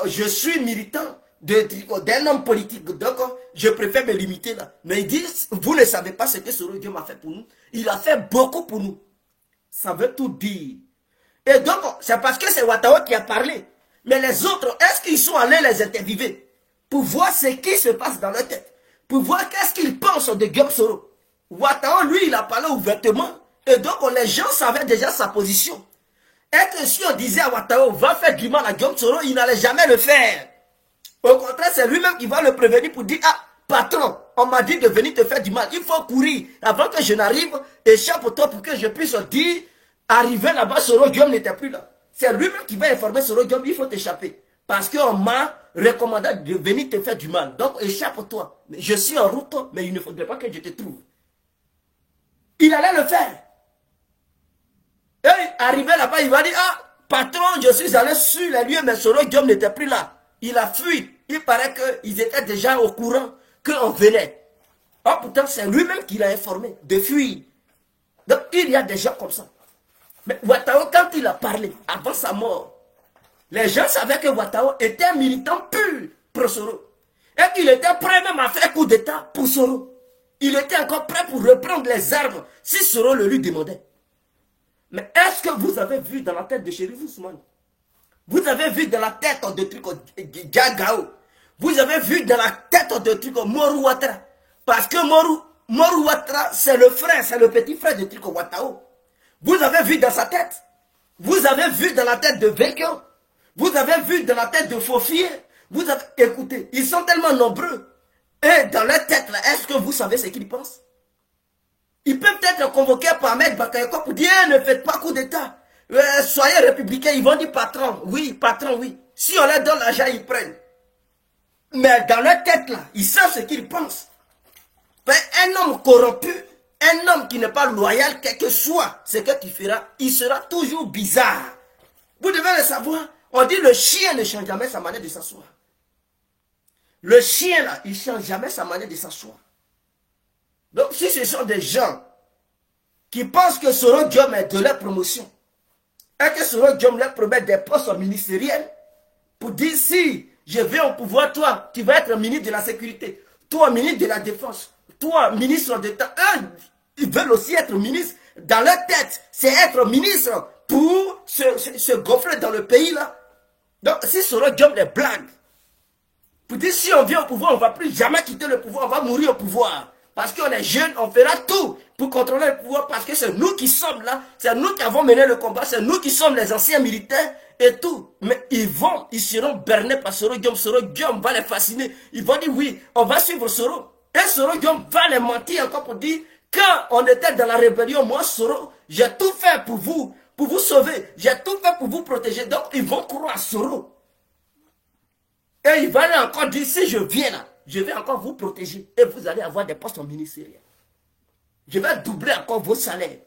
je suis militant d'un homme politique, donc je préfère me limiter là. Mais il dit, vous ne savez pas ce que Soro Diom a fait pour nous. Il a fait beaucoup pour nous. Ça veut tout dire. Et donc, c'est parce que c'est Ouattao qui a parlé. Mais les autres, est-ce qu'ils sont allés les interviewer pour voir ce qui se passe dans leur tête, pour voir qu'est-ce qu'ils pensent de Guillaume Soro. Ouattao, lui, il a parlé ouvertement. Et donc, les gens savaient déjà sa position. Et que si on disait à Ouattao, va faire du mal à Guillaume Soro, il n'allait jamais le faire. Au contraire, c'est lui-même qui va le prévenir pour dire, ah, patron, on m'a dit de venir te faire du mal. Il faut courir avant que je n'arrive, échappe-toi pour que je puisse dire, arriver là-bas, Soro Diom n'était plus là. C'est lui-même qui va informer Soro Diom, il faut t'échapper. Parce qu'on m'a recommandé de venir te faire du mal. Donc échappe-toi. Je suis en route, mais il ne faudrait pas que je te trouve. Il allait le faire. Et arrivé là-bas, il va dire, ah, patron, je suis allé sur les lieux, mais Soro Diom n'était plus là. Il a fui. Il paraît qu'ils étaient déjà au courant qu'on venait. Oh, pourtant, c'est lui-même qui l'a informé de fuir. Donc, il y a des gens comme ça. Mais Ouattao, quand il a parlé, avant sa mort, les gens savaient que Ouattao était un militant pur pour Soro. Et qu'il était prêt même à faire coup d'État pour Soro. Il était encore prêt pour reprendre les armes si Soro le lui demandait. Mais est-ce que vous avez vu dans la tête de Chérif Ousmane? Vous avez vu dans la tête de truc Gagao? Vous avez vu dans la tête de truc Moru Ouattara? Parce que Moru Ouattara, c'est le frère, c'est le petit frère de truc Ouattao. Vous avez vu dans sa tête. Vous avez vu dans la tête de Vécan. Vous avez vu dans la tête de Fofier. Vous avez, écoutez, ils sont tellement nombreux. Et dans leur tête, là, est-ce que vous savez ce qu'ils pensent? Ils peuvent être convoqués par Ahmed Bakayoko pour dire, ne faites pas coup d'État. Soyez républicains. Ils vont dire, patron, oui. Si on leur donne l'argent, ils prennent. Mais dans leur tête, là, ils savent ce qu'ils pensent. Mais un homme corrompu, un homme qui n'est pas loyal, quel que soit ce que tu feras, il sera toujours bizarre. Vous devez le savoir. On dit le chien ne change jamais sa manière de s'asseoir. Le chien là, il ne change jamais sa manière de s'asseoir. Donc si ce sont des gens qui pensent que Soro Diom est de leur promotion, et que Soro Diom leur promet des postes ministériels, pour dire si je vais au pouvoir, toi, tu vas être ministre de la sécurité, toi, ministre de la défense, toi, ministre d'État, eux, ils veulent aussi être ministres. Dans leur tête, c'est être ministre pour se gonfler dans le pays là. Donc si Soro Diom les blague, pour dire si on vient au pouvoir, on ne va plus jamais quitter le pouvoir, on va mourir au pouvoir. Parce qu'on est jeunes, on fera tout pour contrôler le pouvoir, parce que c'est nous qui sommes là, c'est nous qui avons mené le combat, c'est nous qui sommes les anciens militaires et tout. Mais ils seront bernés par Soro Diom. Soro Diom va les fasciner. Ils vont dire oui, on va suivre Soro. Et Soro Diom va les mentir encore pour dire, quand on était dans la rébellion, moi Soro, j'ai tout fait pour vous sauver, j'ai tout fait pour vous protéger. Donc ils vont croire à Soro. Et il va encore dire, si je viens là, je vais encore vous protéger. Et vous allez avoir des postes ministériels. Je vais doubler encore vos salaires.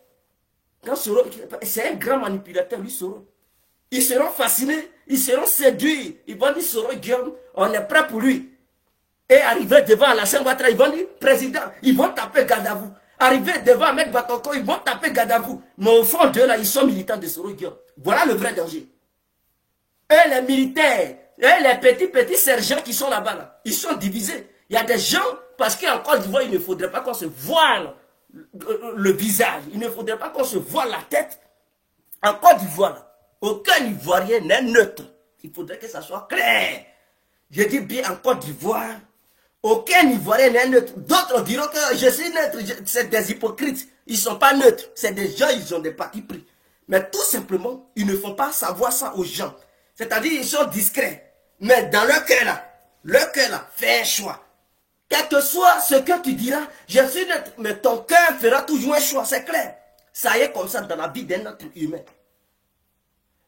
Quand Soro, c'est un grand manipulateur, lui, Soro. Ils seront fascinés, ils seront séduits. Ils vont dire, Soro Diom, on est prêt pour lui. Et arriver devant Alassane Ouattara, ils vont dire, président, ils vont taper garde à vous. Arriver devant Ahmed Bakayoko, ils vont taper garde à vous. Mais au fond d'eux, là, ils sont militants de Soro Diom. Voilà le vrai danger. Et les militaires, et les petits sergents qui sont là-bas, là, ils sont divisés. Il y a des gens, parce qu'en Côte d'Ivoire, il ne faudrait pas qu'on se voile le visage. Il ne faudrait pas qu'on se voile la tête. En Côte d'Ivoire, aucun Ivoirien n'est neutre. Il faudrait que ça soit clair. Je dis bien en Côte d'Ivoire, Aucun Ivoirien n'est neutre. D'autres diront que je suis neutre. C'est des hypocrites. Ils ne sont pas neutres. C'est des gens, ils ont des partis pris. Mais tout simplement, ils ne font pas savoir ça aux gens. C'est-à-dire, ils sont discrets. Mais dans leur cœur là, fais un choix. Quel que soit ce que tu diras, je suis neutre. Mais ton cœur fera toujours un choix, c'est clair. Ça y est comme ça dans la vie d'un être humain.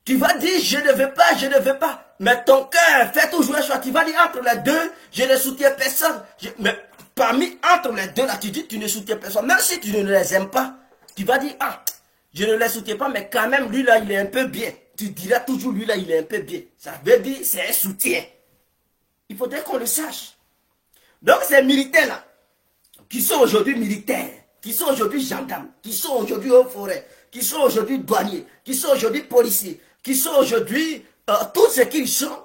Tu vas dire, je ne veux pas, je ne veux pas. Mais ton cœur fait toujours un choix. Tu vas dire, entre les deux, je ne soutiens personne. Mais entre les deux, là, tu dis, tu ne soutiens personne. Même si tu ne les aimes pas, tu vas dire, ah, je ne les soutiens pas, mais quand même, lui, là, il est un peu bien. Tu diras toujours, lui, là, il est un peu bien. Ça veut dire, c'est un soutien. Il faudrait qu'on le sache. Donc, ces militaires-là, qui sont aujourd'hui militaires, qui sont aujourd'hui gendarmes, qui sont aujourd'hui aux forêts, qui sont aujourd'hui douaniers, qui sont aujourd'hui policiers, qui sont aujourd'hui tout ce qu'ils sont,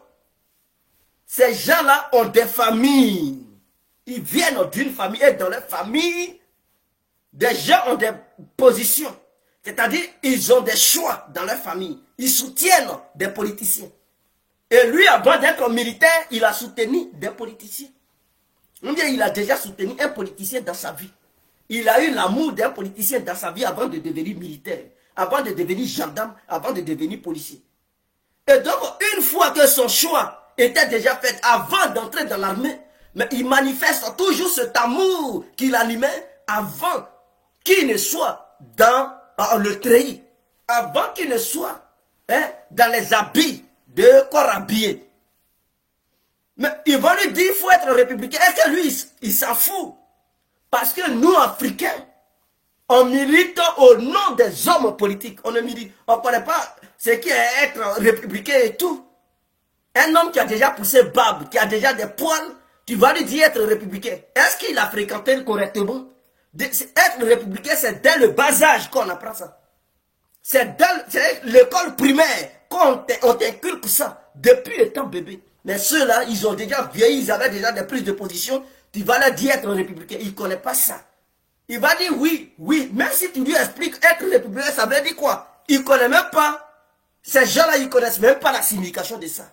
ces gens-là ont des familles. Ils viennent d'une famille et dans leur famille, des gens ont des positions. C'est-à-dire, ils ont des choix dans leur famille. Ils soutiennent des politiciens. Et lui, avant d'être militaire, il a soutenu des politiciens. Il a déjà soutenu un politicien dans sa vie. Il a eu l'amour d'un politicien dans sa vie avant de devenir militaire, avant de devenir gendarme, avant de devenir policier. Et donc, une fois que son choix était déjà fait avant d'entrer dans l'armée, mais il manifeste toujours cet amour qu'il animait avant qu'il ne soit dans le treillis, avant qu'il ne soit dans les habits de corps habillé. Mais ils vont lui dire qu'il faut être républicain. Est-ce que lui, il s'en fout? Parce que nous, Africains, on milite au nom des hommes politiques. On ne connaît pas ce qui est être républicain et tout. Un homme qui a déjà poussé barbe, qui a déjà des poils, tu vas lui dire être républicain. Est-ce qu'il a fréquenté correctement? Être républicain, c'est dès le bas âge qu'on apprend ça. C'est l'école primaire qu'on t'inculque ça depuis étant bébé. Mais ceux-là, ils ont déjà vieilli, ils avaient déjà des prises de position. Tu vas leur dire être républicain. Ils ne connaissent pas ça. Il va dire oui, oui. Même si tu lui expliques être républicain, ça veut dire quoi? Il ne connaît même pas. Ces gens-là, ils ne connaissent même pas la signification de ça.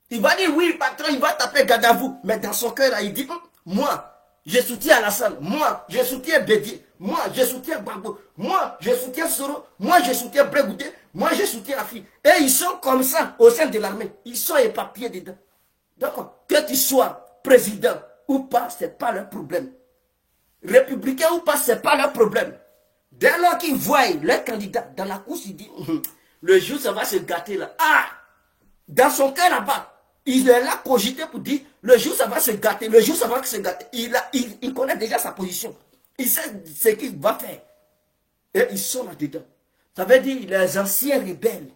Il va dire oui, patron, il va taper Gadavou. Mais dans son cœur, là, il dit, moi, je soutiens Alassane. Moi, je soutiens Bédier. Moi, je soutiens Gbagbo. Moi, je soutiens Soro. Moi, je soutiens Brégoudé. Moi, je soutiens Afi. Et ils sont comme ça au sein de l'armée. Ils sont éparpillés dedans. Donc, que tu sois président ou pas, ce n'est pas leur problème. Républicain ou pas, ce n'est pas leur problème. Dès lors qu'ils voient leur candidat dans la course, ils disent, le jour, ça va se gâter là. Ah! Dans son cœur là-bas, il est là cogité pour dire, le jour, ça va se gâter. Le jour, ça va se gâter. Il connaît déjà sa position. Il sait ce qu'il va faire. Et ils sont là-dedans. Ça veut dire, les anciens rebelles,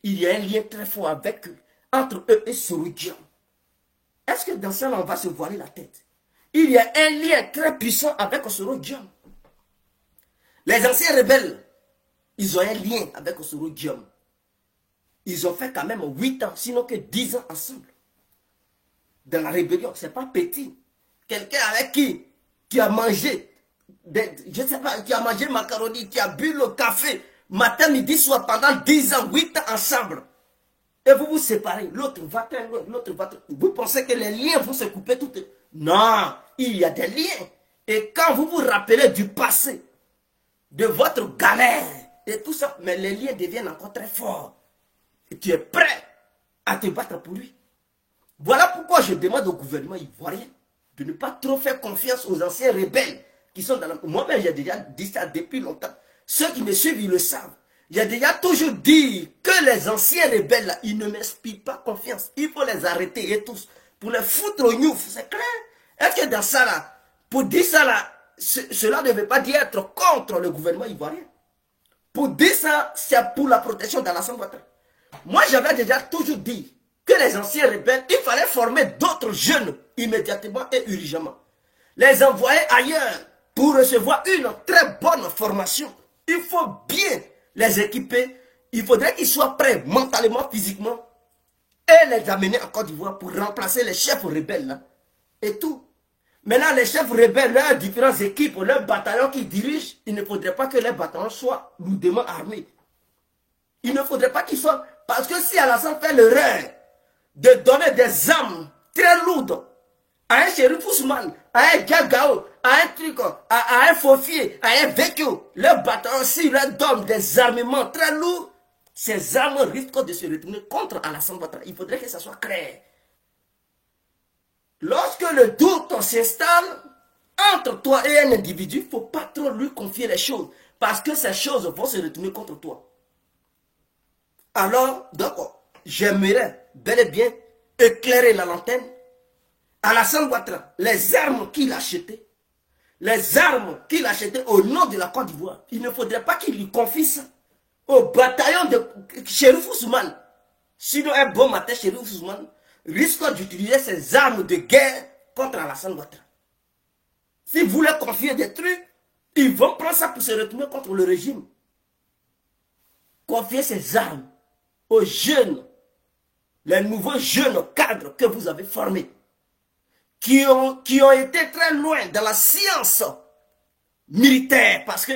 il y a un lien très fort avec eux, entre eux et Soroudian. Est-ce que dans ça, on va se voiler la tête? Il y a un lien très puissant avec Soroudian. Les anciens rebelles, ils ont un lien avec Soroudian. Ils ont fait quand même 8 ans, sinon que 10 ans ensemble. Dans la rébellion, ce n'est pas petit. Quelqu'un avec qui a mangé, je ne sais pas, qui a mangé macaroni, qui a bu le café, matin, midi, soir, pendant 10 ans, 8 ans ensemble. Et vous vous séparez, l'autre va très loin, l'autre va très loin. Vous pensez que les liens vont se couper tout. Non, il y a des liens. Et quand vous vous rappelez du passé, de votre galère, et tout ça, mais les liens deviennent encore très forts. Et tu es prêt à te battre pour lui. Voilà pourquoi je demande au gouvernement ivoirien de ne pas trop faire confiance aux anciens rebelles qui sont dans la... Moi-même, j'ai déjà dit ça depuis longtemps. Ceux qui me suivent, ils le savent. J'ai déjà toujours dit que les anciens rebelles, là, ils ne m'inspirent pas confiance. Il faut les arrêter et tous. Pour les foutre au gnouf, c'est clair. Est-ce que dans ça, là, pour dire ça, là, cela ne veut pas dire être contre le gouvernement ivoirien. Pour dire ça, c'est pour la protection d'Alassane Ouattara. Moi, j'avais déjà toujours dit que les anciens rebelles, il fallait former d'autres jeunes immédiatement et urgemment. Les envoyer ailleurs pour recevoir une très bonne formation. Il faut bien les équiper. Il faudrait qu'ils soient prêts mentalement, physiquement et les amener en Côte d'Ivoire pour remplacer les chefs rebelles là. Et tout. Maintenant, les chefs rebelles, leurs différentes équipes, leurs bataillons qu'ils dirigent, il ne faudrait pas que les bataillons soient lourdement armés. Il ne faudrait pas qu'ils soient... Parce que si Alassane fait l'erreur de donner des armes très lourdes à un shérif Ousmane, à un Gagao, à un truc, à un Fofier, à un Vecchio, le bâtiment aussi leur donne des armements très lourds. Ces armes risquent de se retourner contre Alassane Ouattara. Il faudrait que ça soit clair. Lorsque le doute s'installe entre toi et un individu, il ne faut pas trop lui confier les choses. Parce que ces choses vont se retourner contre toi. Alors, donc, j'aimerais bel et bien éclairer la lanterne. Alassane Ouattara, les armes qu'il a achetées, au nom de la Côte d'Ivoire, il ne faudrait pas qu'il lui confie ça au bataillon de Chérif Ousmane. Sinon, un bon matin, Chérif Ousmane risque d'utiliser ses armes de guerre contre Alassane Ouattara. Si vous leur confiez des trucs, ils vont prendre ça pour se retourner contre le régime. Confiez ces armes aux jeunes, les nouveaux jeunes cadres que vous avez formés, qui ont été très loin dans la science militaire, parce que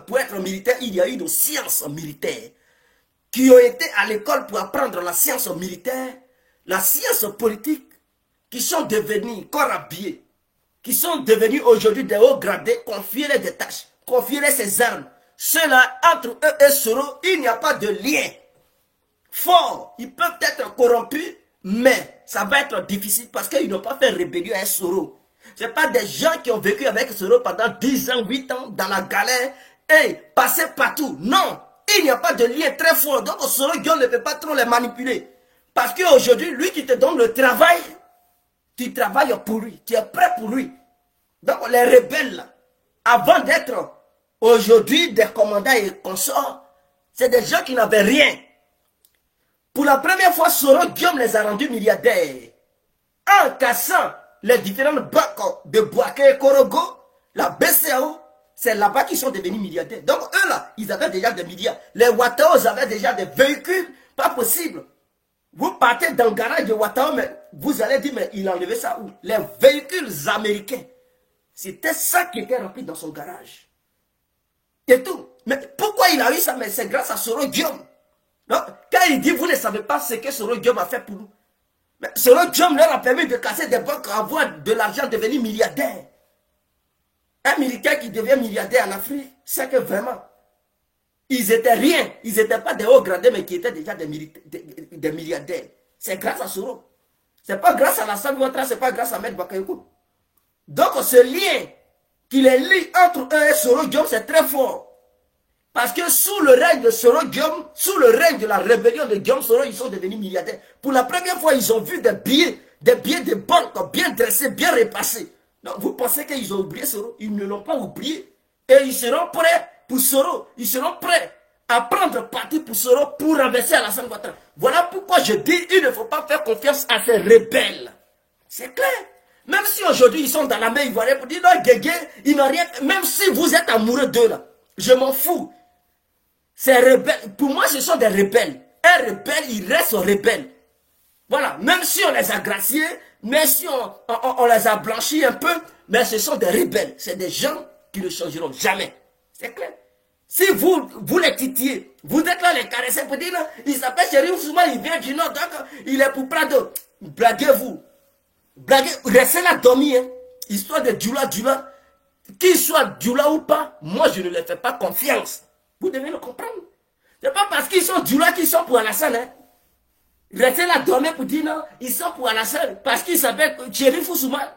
pour être militaire, il y a eu de sciences militaires, qui ont été à l'école pour apprendre la science militaire, la science politique, qui sont devenus corps habillés, qui sont devenus aujourd'hui des hauts gradés, confiez-les des tâches, confiez-les ces armes. Ceux-là, entre eux et Soro, il n'y a pas de lien fort. Ils peuvent être corrompus, mais ça va être difficile parce qu'ils n'ont pas fait rébellion à Soro. Ce n'est pas des gens qui ont vécu avec Soro pendant 10 ans, 8 ans, dans la galère, et passé partout. Non, il n'y a pas de lien très fort. Donc Soro Guillaume ne peut pas trop les manipuler. Parce qu'aujourd'hui, lui qui te donne le travail, tu travailles pour lui, tu es prêt pour lui. Donc les rebelles, là, avant d'être aujourd'hui des commandants et consorts, c'est des gens qui n'avaient rien. Pour la première fois, Soro Guillaume les a rendus milliardaires. En cassant les différentes banques de Boaké et Korogo, la BCAO, c'est là-bas qu'ils sont devenus milliardaires. Donc eux là, ils avaient déjà des milliards. Les Ouattao avaient déjà des véhicules, pas possible. Vous partez dans le garage de Ouattao, mais vous allez dire, mais il a enlevé ça où? Les véhicules américains. C'était ça qui était rempli dans son garage. Et tout. Mais pourquoi il a eu ça? Mais c'est grâce à Soro Guillaume. Donc, quand il dit, vous ne savez pas ce que Soro Guillaume a fait pour nous. Mais Soro Guillaume leur a permis de casser des banques, avoir de l'argent, devenir milliardaire. Un militaire qui devient milliardaire en Afrique, c'est que vraiment, ils étaient rien. Ils n'étaient pas des hauts gradés, mais qui étaient déjà des milliardaires. C'est grâce à Soro. Ce n'est pas grâce à Alassane Ouattara, ce n'est pas grâce à Maître Bakayoko. Donc ce lien qui les lie entre eux et Soro Guillaume, c'est très fort. Parce que sous le règne de Soro Guillaume, sous le règne de la rébellion de Guillaume Soro, ils sont devenus milliardaires. Pour la première fois, ils ont vu des billets de banque bien dressés, bien repassés. Donc vous pensez qu'ils ont oublié Soro? Ils ne l'ont pas oublié. Et ils seront prêts pour Soro. Ils seront prêts à prendre parti pour Soro pour renverser Alassane Ouattara. Voilà pourquoi je dis il ne faut pas faire confiance à ces rebelles. C'est clair. Même si aujourd'hui ils sont dans la mer ivoirienne pour dire non, Guégué, ils n'ont rien. Même si vous êtes amoureux d'eux là, je m'en fous. Ces rebelles, pour moi ce sont des rebelles. Un rebelle, il reste rebelle. Voilà, même si on les a graciés, même si on les a blanchis un peu, mais ce sont des rebelles. C'est des gens qui ne changeront jamais. C'est clair. Si vous les titillez, vous êtes là les caresser pour dire non, il s'appelle Chérif Ousmane, il vient du Nord, donc il est pour Prado. Blaguez-vous. Restez là dormir, hein. Histoire de Djoula. Qu'il soit Djoula ou pas, moi je ne les fais pas confiance. Vous devez le comprendre. Ce n'est pas parce qu'ils sont Djoula qu'ils sont pour Alassane. Hein. Restez là dormir pour dire non, ils sont pour Alassane. Parce qu'ils s'appellent Chérif Ousmane.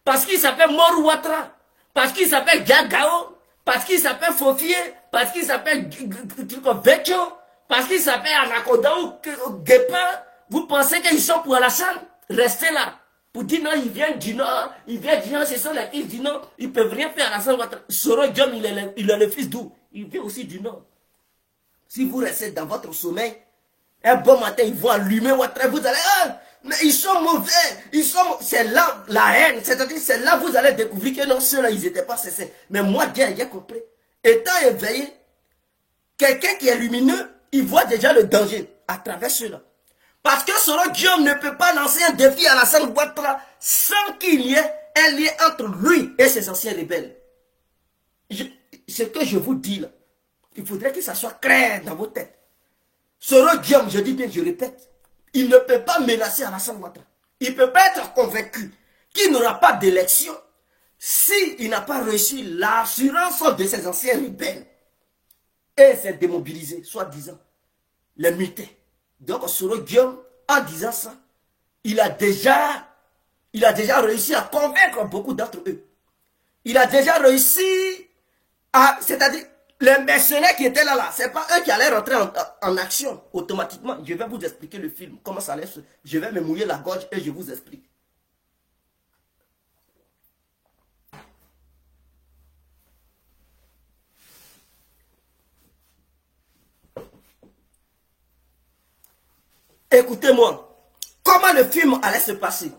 Parce qu'ils s'appellent Mor Ouattara. Parce qu'ils s'appellent Gagao. Parce qu'ils s'appellent Fofier. Parce qu'ils s'appellent Vecchio. Parce qu'ils s'appellent Anaconda ou Guépin. Vous pensez qu'ils sont pour Alassane? Restez là. Pour dire non, ils viennent du Nord, ce sont les fils du Nord, ils ne peuvent rien faire à Alassane Ouattara. Soro Guillaume, il est le fils d'où? Il vient aussi du Nord. Si vous restez dans votre sommeil, un bon matin, ils vont allumer Ouattara, vous allez, ah, mais ils sont mauvais, c'est là la haine, c'est-à-dire c'est là vous allez découvrir que non, ceux-là, ils n'étaient pas cessés. Mais moi, j'ai compris. Étant éveillé, quelqu'un qui est lumineux, il voit déjà le danger à travers ceux-là. Parce que Soro Guillaume ne peut pas lancer un défi à Alassane Ouattara sans qu'il y ait un lien entre lui et ses anciens rebelles. Ce que je vous dis là, il faudrait que ça soit clair dans vos têtes. Soro Guillaume, je dis bien, je répète, il ne peut pas menacer Alassane Ouattara. Il ne peut pas être convaincu qu'il n'aura pas d'élection s'il n'a pas reçu l'assurance de ses anciens rebelles. Et s'est démobilisé, soi-disant, les militaires. Donc, Soro Guillaume, en disant ça, il a déjà réussi à convaincre beaucoup d'entre eux. Il a déjà réussi à, c'est-à-dire, les mercenaires qui étaient là, c'est pas eux qui allaient rentrer en action automatiquement. Je vais vous expliquer le film, comment ça allait se... Je vais me mouiller la gorge et je vous explique. Écoutez-moi, comment le film allait se passer?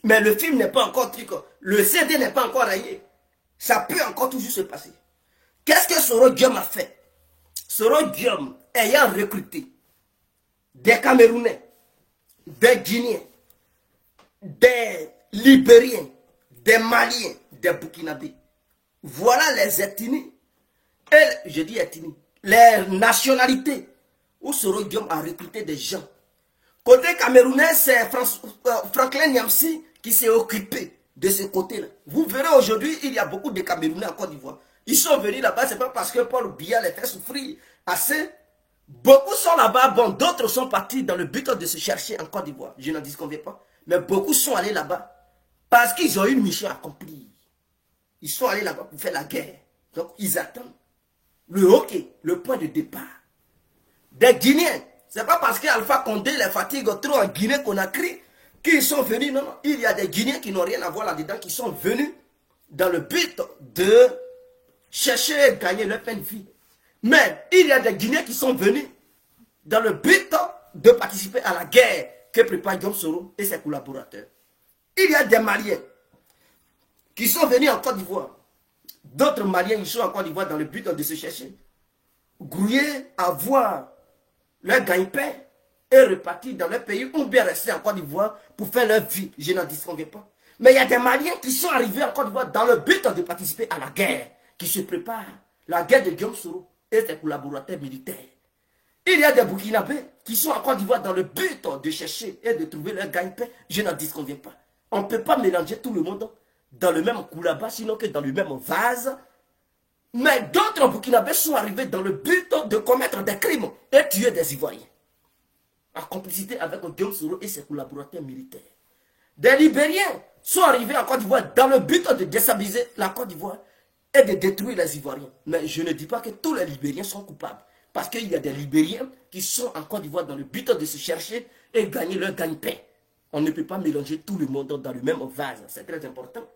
Mais le film n'est pas encore truc, le CD n'est pas encore rayé. Ça peut encore toujours se passer. Qu'est-ce que Soro Guillaume a fait? Soro Guillaume, ayant recruté des Camerounais, des Guinéens, des Libériens, des Maliens, des Burkinabés. Voilà les ethnies, et je dis ethnies, les nationalités où Soro Guillaume a recruté des gens. Côté camerounais, c'est Franklin Nyamsi qui s'est occupé de ce côté-là. Vous verrez aujourd'hui, il y a beaucoup de Camerounais en Côte d'Ivoire. Ils sont venus là-bas, c'est pas parce que Paul Biya les fait souffrir assez. Beaucoup sont là-bas, bon, d'autres sont partis dans le but de se chercher en Côte d'Ivoire. Je n'en disconviens pas. Mais beaucoup sont allés là-bas parce qu'ils ont une mission à accomplir. Ils sont allés là-bas pour faire la guerre. Donc, ils attendent le hockey, le point de départ. Des Guinéens. C'est pas parce qu'Alpha Condé les fatigue trop en Guinée-Conakry qu'ils sont venus. Non, non. Il y a des Guinéens qui n'ont rien à voir là-dedans, qui sont venus dans le but de chercher et gagner leur fin de vie. Mais il y a des Guinéens qui sont venus dans le but de participer à la guerre que prépare Guillaume Soro et ses collaborateurs. Il y a des Maliens qui sont venus en Côte d'Ivoire. D'autres Maliens, ils sont en Côte d'Ivoire dans le but de se chercher, grouiller, avoir leur gagne-pain et repartir dans leur pays ou bien rester en Côte d'Ivoire pour faire leur vie. Je n'en disconviens pas. Mais il y a des Maliens qui sont arrivés en Côte d'Ivoire dans le but de participer à la guerre, qui se préparent. La guerre de Guillaume Soro et ses collaborateurs militaires. Il y a des Burkinabés qui sont en Côte d'Ivoire dans le but de chercher et de trouver leur gagne-pain. Je n'en disconviens pas. On ne peut pas mélanger tout le monde dans le même coulaba, sinon que dans le même vase. Mais d'autres Burkinabés sont arrivés dans le but de commettre des crimes et tuer des Ivoiriens. En complicité avec Guillaume Soro et ses collaborateurs militaires. Des Libériens sont arrivés en Côte d'Ivoire dans le but de déstabiliser la Côte d'Ivoire et de détruire les Ivoiriens. Mais je ne dis pas que tous les Libériens sont coupables. Parce qu'il y a des Libériens qui sont en Côte d'Ivoire dans le but de se chercher et gagner leur gagne-pain. On ne peut pas mélanger tout le monde dans le même vase. C'est très important.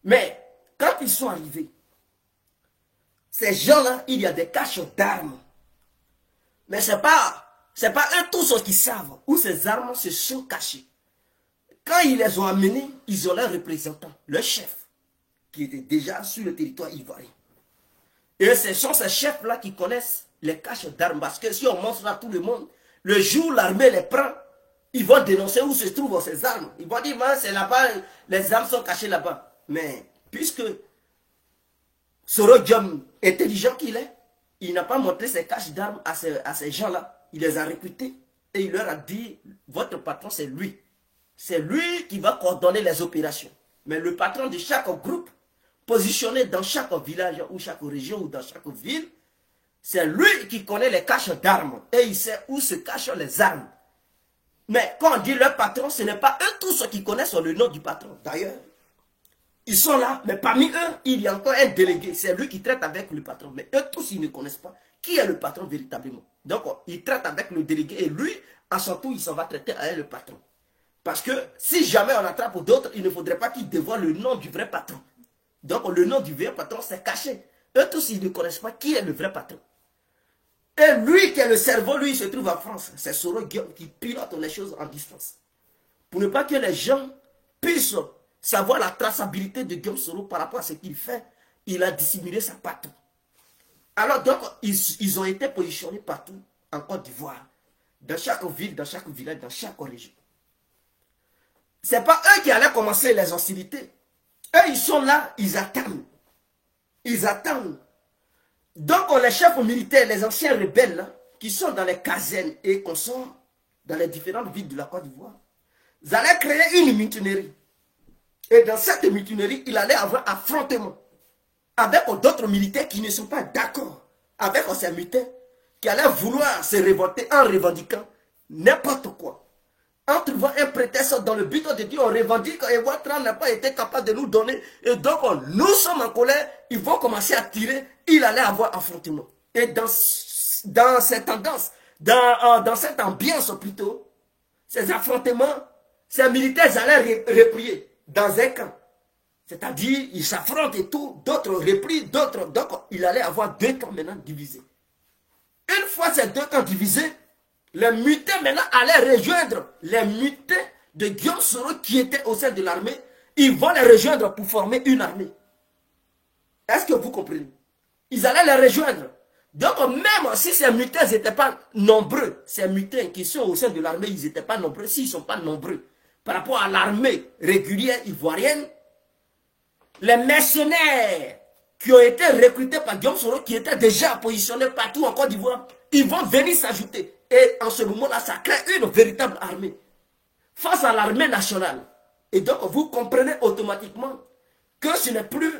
Mais quand ils sont arrivés, ces gens-là, il y a des caches d'armes. Mais ce n'est pas eux tous qui savent où ces armes se sont cachées. Quand ils les ont amenés, ils ont leur représentant, leur chef, qui était déjà sur le territoire ivoirien. Et ce sont ces chefs-là qui connaissent les caches d'armes. Parce que si on montre à tout le monde, le jour où l'armée les prend, ils vont dénoncer où se trouvent ces armes. Ils vont dire, c'est là-bas, les armes sont cachées là-bas. Mais puisque Soro Guillaume, intelligent qu'il est, il n'a pas montré ses caches d'armes à ces gens-là. Il les a recrutés et il leur a dit, votre patron c'est lui. C'est lui qui va coordonner les opérations. Mais le patron de chaque groupe, positionné dans chaque village ou chaque région ou dans chaque ville, c'est lui qui connaît les caches d'armes et il sait où se cachent les armes. Mais quand on dit leur patron, ce n'est pas eux tous qui connaissent le nom du patron. D'ailleurs, ils sont là, mais parmi eux, il y a encore un délégué. C'est lui qui traite avec le patron. Mais eux tous, ils ne connaissent pas qui est le patron véritablement. Donc, ils traitent avec le délégué et lui, à son tour, il s'en va traiter avec le patron. Parce que si jamais on attrape d'autres, il ne faudrait pas qu'ils dévoilent le nom du vrai patron. Donc, le nom du vrai patron, c'est caché. Eux tous, ils ne connaissent pas qui est le vrai patron. Et lui qui est le cerveau, lui, il se trouve en France. C'est Soro Guillaume qui pilote les choses en distance. Pour ne pas que les gens puissent savoir la traçabilité de Guillaume Soro par rapport à ce qu'il fait, il a dissimulé ça partout. Alors donc, ils ont été positionnés partout en Côte d'Ivoire. Dans chaque ville, dans chaque village, dans chaque région. Ce n'est pas eux qui allaient commencer les hostilités. Eux, ils sont là, ils attendent. Ils attendent. Donc, les chefs militaires, les anciens rebelles, là, qui sont dans les casernes et qu'on sont dans les différentes villes de la Côte d'Ivoire, ils allaient créer une mutinerie. Et dans cette mutinerie, il allait avoir affrontement avec d'autres militaires qui ne sont pas d'accord avec ces militaires qui allaient vouloir se révolter en revendiquant n'importe quoi. En trouvant un prétexte dans le but de dire on revendique et Ouattara n'a pas été capable de nous donner. Et donc nous sommes en colère, ils vont commencer à tirer, il allait avoir affrontement. Et dans cette tendance, dans cette ambiance plutôt, ces affrontements, ces militaires allaient replier dans un camp. C'est-à-dire, ils s'affrontent et tout, d'autres replient, d'autres. Donc, il allait avoir deux camps maintenant divisés. Une fois ces deux camps divisés, les mutins maintenant allaient rejoindre les mutins de Guillaume Soro qui étaient au sein de l'armée. Ils vont les rejoindre pour former une armée. Est-ce que vous comprenez? Ils allaient les rejoindre. Donc, même si ces mutins n'étaient pas nombreux, ces mutins qui sont au sein de l'armée, ils n'étaient pas nombreux. S'ils ne sont pas nombreux par rapport à l'armée régulière ivoirienne, les mercenaires qui ont été recrutés par Guillaume Soro, qui étaient déjà positionnés partout en Côte d'Ivoire, ils vont venir s'ajouter. Et en ce moment-là, ça crée une véritable armée face à l'armée nationale. Et donc, vous comprenez automatiquement que ce n'est plus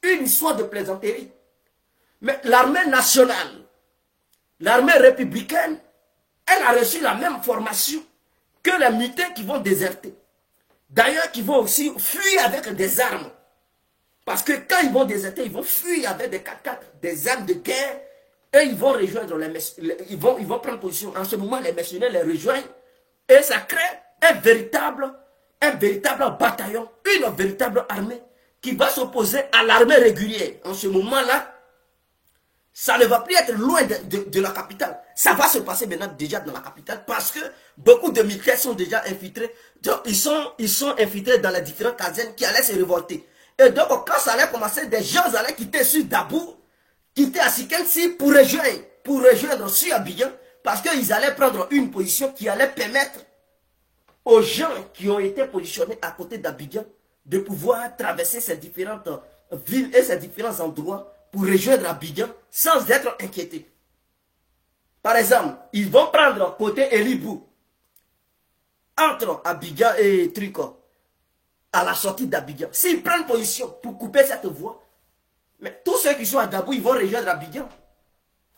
une histoire de plaisanterie. Mais l'armée nationale, l'armée républicaine, elle a reçu la même formation que les mutins qui vont déserter. D'ailleurs, qui vont aussi fuir avec des armes. Parce que quand ils vont déserter, ils vont fuir avec des 4x4, des armes de guerre, et ils vont rejoindre ils vont prendre position. En ce moment, les mercenaires les rejoignent, et ça crée un véritable bataillon, une véritable armée qui va s'opposer à l'armée régulière. En ce moment-là, ça ne va plus être loin de la capitale. Ça va se passer maintenant déjà dans la capitale parce que beaucoup de militaires sont déjà infiltrés. Donc, ils sont infiltrés dans les différentes casernes qui allaient se révolter. Et donc, quand ça allait commencer, des gens allaient quitter sur Dabou, quitter Asikensi pour rejoindre sur Abidjan, parce qu'ils allaient prendre une position qui allait permettre aux gens qui ont été positionnés à côté d'Abidjan de pouvoir traverser ces différentes villes et ces différents endroits pour rejoindre Abidjan sans être inquiétés. Par exemple, ils vont prendre côté Elibou, entre Abidjan et Tricot, à la sortie d'Abidjan. S'ils prennent position pour couper cette voie, mais tous ceux qui sont à Dabou, ils vont rejoindre Abidjan.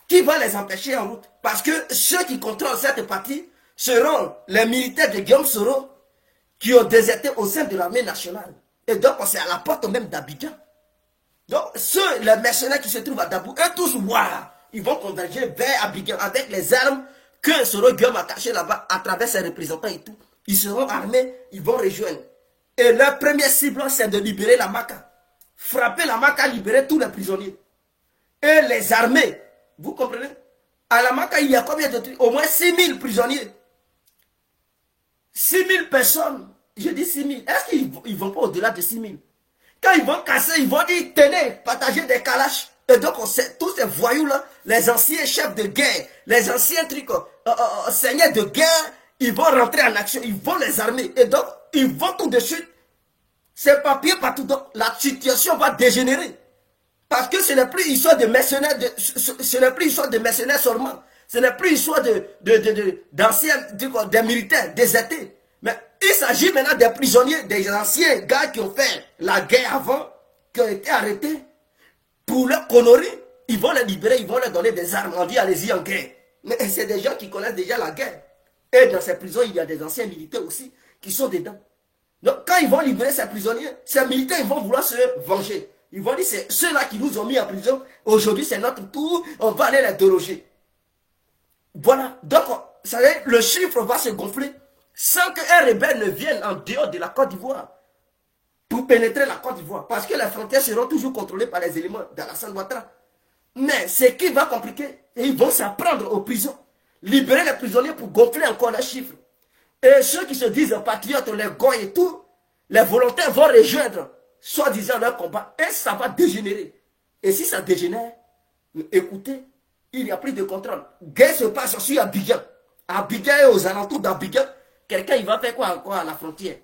Qui va les empêcher en route? Parce que ceux qui contrôlent cette partie seront les militaires de Guillaume Soro qui ont déserté au sein de l'armée nationale. Et donc, c'est à la porte même d'Abidjan. Donc, les mercenaires qui se trouvent à Dabou, eux tous, ils vont converger vers Abidjan avec les armes que Soro Guillaume a cachées là-bas à travers ses représentants et tout. Ils seront armés, ils vont rejoindre. Et leur première cible, c'est de libérer la Maka. Frapper la Maka, libérer tous les prisonniers. Et les armées, vous comprenez? À la Maka, il y a combien de trucs? Au moins 6000 prisonniers. 6000 personnes. Je dis 6000. Est-ce qu'ils ne vont pas au-delà de 6000? Quand ils vont casser, ils vont dire, tenez, partagez des calaches. Et donc, tous ces voyous-là, les anciens chefs de guerre, les anciens trucs, seigneurs de guerre, ils vont rentrer en action, ils vont les armer. Et donc, ils vont tout de suite, ces papiers partout. Donc, la situation va dégénérer. Parce que ce n'est plus histoire de mercenaires, ce n'est plus histoire de mercenaires seulement. Ce n'est plus histoire d'anciens, des militaires, des étés. Mais il s'agit maintenant des prisonniers, des anciens gars qui ont fait la guerre avant, qui ont été arrêtés. Pour leur connerie, ils vont les libérer, ils vont leur donner des armes. On dit allez-y en guerre. Mais c'est des gens qui connaissent déjà la guerre. Et dans ces prisons, il y a des anciens militaires aussi qui sont dedans. Donc quand ils vont libérer ces prisonniers, ces militaires ils vont vouloir se venger. Ils vont dire c'est ceux-là qui nous ont mis en prison. Aujourd'hui c'est notre tour, on va aller les déloger. Voilà. Donc vous savez, le chiffre va se gonfler sans qu'un rebelle ne vienne en dehors de la Côte d'Ivoire pour pénétrer la Côte d'Ivoire. Parce que les frontières seront toujours contrôlées par les éléments d'Alassane Ouattara. Mais ce qui va compliquer, et ils vont s'en prendre aux prisons. Libérer les prisonniers pour gonfler encore les chiffres. Et ceux qui se disent patriotes, les goy et tout, les volontaires vont rejoindre, soi-disant leur combat. Et ça va dégénérer. Et si ça dégénère, écoutez, il n'y a plus de contrôle. Guerre se passe sur Abidjan. Abidjan et aux alentours d'Abidjan, quelqu'un il va faire quoi encore à la frontière?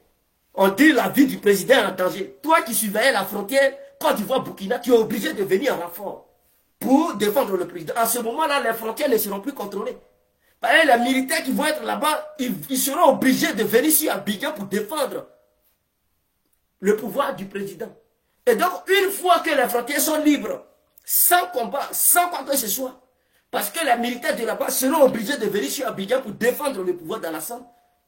On dit la vie du président est en danger. Toi qui surveillais la frontière, Côte d'Ivoire, Burkina, tu es obligé de venir en renfort pour défendre le président. À ce moment-là, les frontières ne seront plus contrôlées. Et les militaires qui vont être là-bas, ils seront obligés de venir sur Abidjan pour défendre le pouvoir du président. Et donc, une fois que les frontières sont libres, sans combat, sans quoi que ce soit, parce que les militaires de là-bas seront obligés de venir sur Abidjan pour défendre le pouvoir d'Alassane.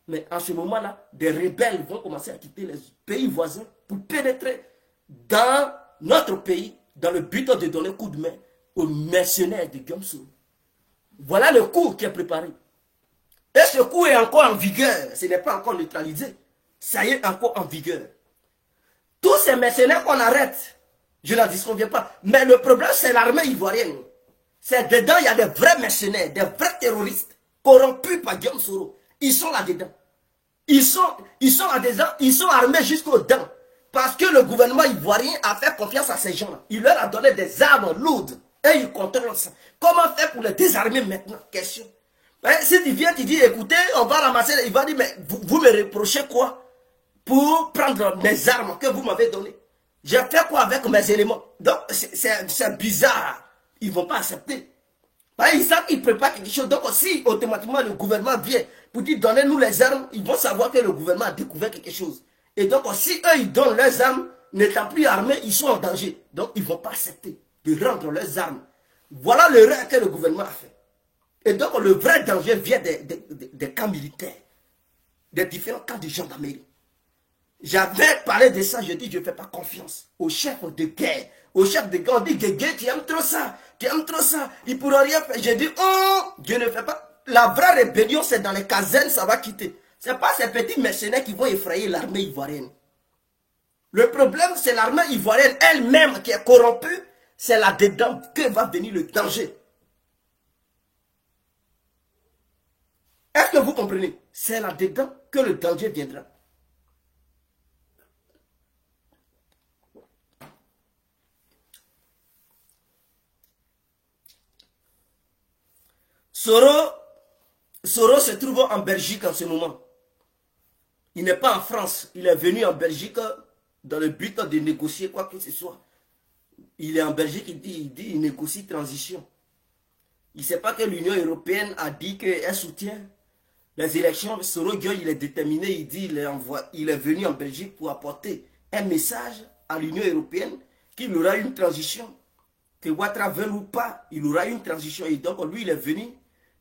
Mais en ce moment-là, des rebelles vont commencer à quitter les pays voisins pour pénétrer dans notre pays, dans le but de donner coup de main aux mercenaires de Guillaume Soro. Voilà le coup qui est préparé. Et ce coup est encore en vigueur. Ce n'est pas encore neutralisé. Ça y est, encore en vigueur. Tous ces mercenaires qu'on arrête, je n'en disconviens pas. Mais le problème, c'est l'armée ivoirienne. C'est dedans, il y a des vrais mercenaires, des vrais terroristes, corrompus par Guillaume Soro. Ils sont là-dedans. Ils sont armés jusqu'aux dents. Parce que le gouvernement ivoirien a fait confiance à ces gens-là. Il leur a donné des armes lourdes. Et ils contrôlent ça. Comment faire pour les désarmer maintenant? Question. Si tu viens, tu dis, écoutez, on va ramasser. Il va dire, mais vous me reprochez quoi? Pour prendre mes armes que vous m'avez données. J'ai fait quoi avec mes éléments? Donc, c'est bizarre. Ils ne vont pas accepter. Ils savent qu'ils préparent quelque chose. Donc, si automatiquement le gouvernement vient pour dire donnez-nous les armes, ils vont savoir que le gouvernement a découvert quelque chose. Et donc, si eux, ils donnent leurs armes, n'étant plus armés, ils sont en danger. Donc, ils ne vont pas accepter de rendre leurs armes. Voilà l'erreur que le gouvernement a fait. Et donc, le vrai danger vient des camps militaires, des différents camps de gendarmerie. J'avais parlé de ça, je dis, je ne fais pas confiance au chef de guerre. Au chef de guerre, on dit, Guégué, tu aimes trop ça, tu aimes trop ça, il ne pourra rien faire. Je dis, oh, je ne fais pas. La vraie rébellion, c'est dans les casernes, ça va quitter. Ce n'est pas ces petits mercenaires qui vont effrayer l'armée ivoirienne. Le problème, c'est l'armée ivoirienne elle-même qui est corrompue. C'est là-dedans que va venir le danger. Est-ce que vous comprenez? C'est là-dedans que le danger viendra. Soro se trouve en Belgique en ce moment. Il n'est pas en France. Il est venu en Belgique dans le but de négocier quoi que ce soit. Il est en Belgique, il négocie transition. Il ne sait pas que l'Union européenne a dit qu'elle soutient les élections. Soro Gueye, il est déterminé, il dit il est venu en Belgique pour apporter un message à l'Union européenne qu'il aura une transition. Que Ouattara veuille ou pas, il aura une transition. Et donc, lui, il est venu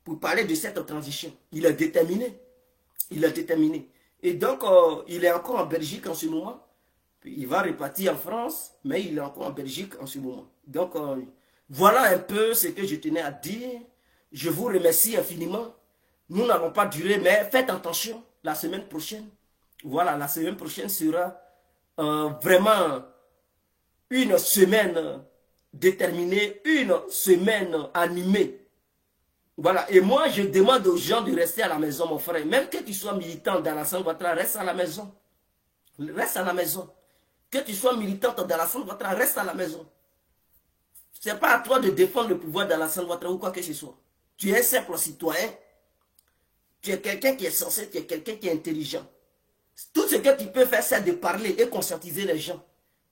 pour parler de cette transition. Il est déterminé. Il est déterminé. Et donc, il est encore en Belgique en ce moment. Il va repartir en France, mais il est encore en Belgique en ce moment. Donc, voilà un peu ce que je tenais à dire. Je vous remercie infiniment. Nous n'allons pas durer, mais faites attention la semaine prochaine. Voilà, la semaine prochaine sera vraiment une semaine déterminée, une semaine animée. Voilà, et moi je demande aux gens de rester à la maison, mon frère. Même que tu sois militant d'Alassane Ouattara, reste à la maison. Reste à la maison. Que tu sois militante d'Alassane Ouattara, reste à la maison. Ce n'est pas à toi de défendre le pouvoir d'Alassane Ouattara ou quoi que ce soit. Tu es un simple citoyen. Tu es quelqu'un qui est censé, tu es quelqu'un qui est intelligent. Tout ce que tu peux faire, c'est de parler et conscientiser les gens.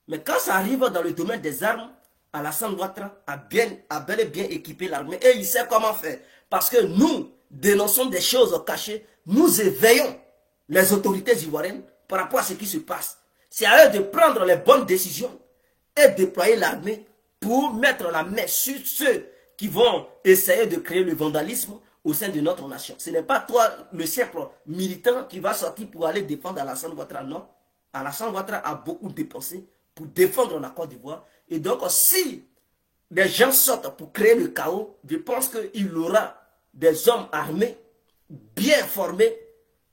Mais quand ça arrive dans le domaine des armes, Alassane Ouattara a bel et bien équipé l'armée et il sait comment faire. Parce que nous dénonçons des choses cachées, nous éveillons les autorités ivoiriennes par rapport à ce qui se passe. C'est à eux de prendre les bonnes décisions et déployer l'armée pour mettre la main sur ceux qui vont essayer de créer le vandalisme au sein de notre nation. Ce n'est pas toi, le simple militant, qui va sortir pour aller défendre Alassane Ouattara. Non. Alassane Ouattara a beaucoup dépensé pour défendre la Côte d'Ivoire. Et donc, si des gens sortent pour créer le chaos, je pense qu'il aura des hommes armés, bien formés,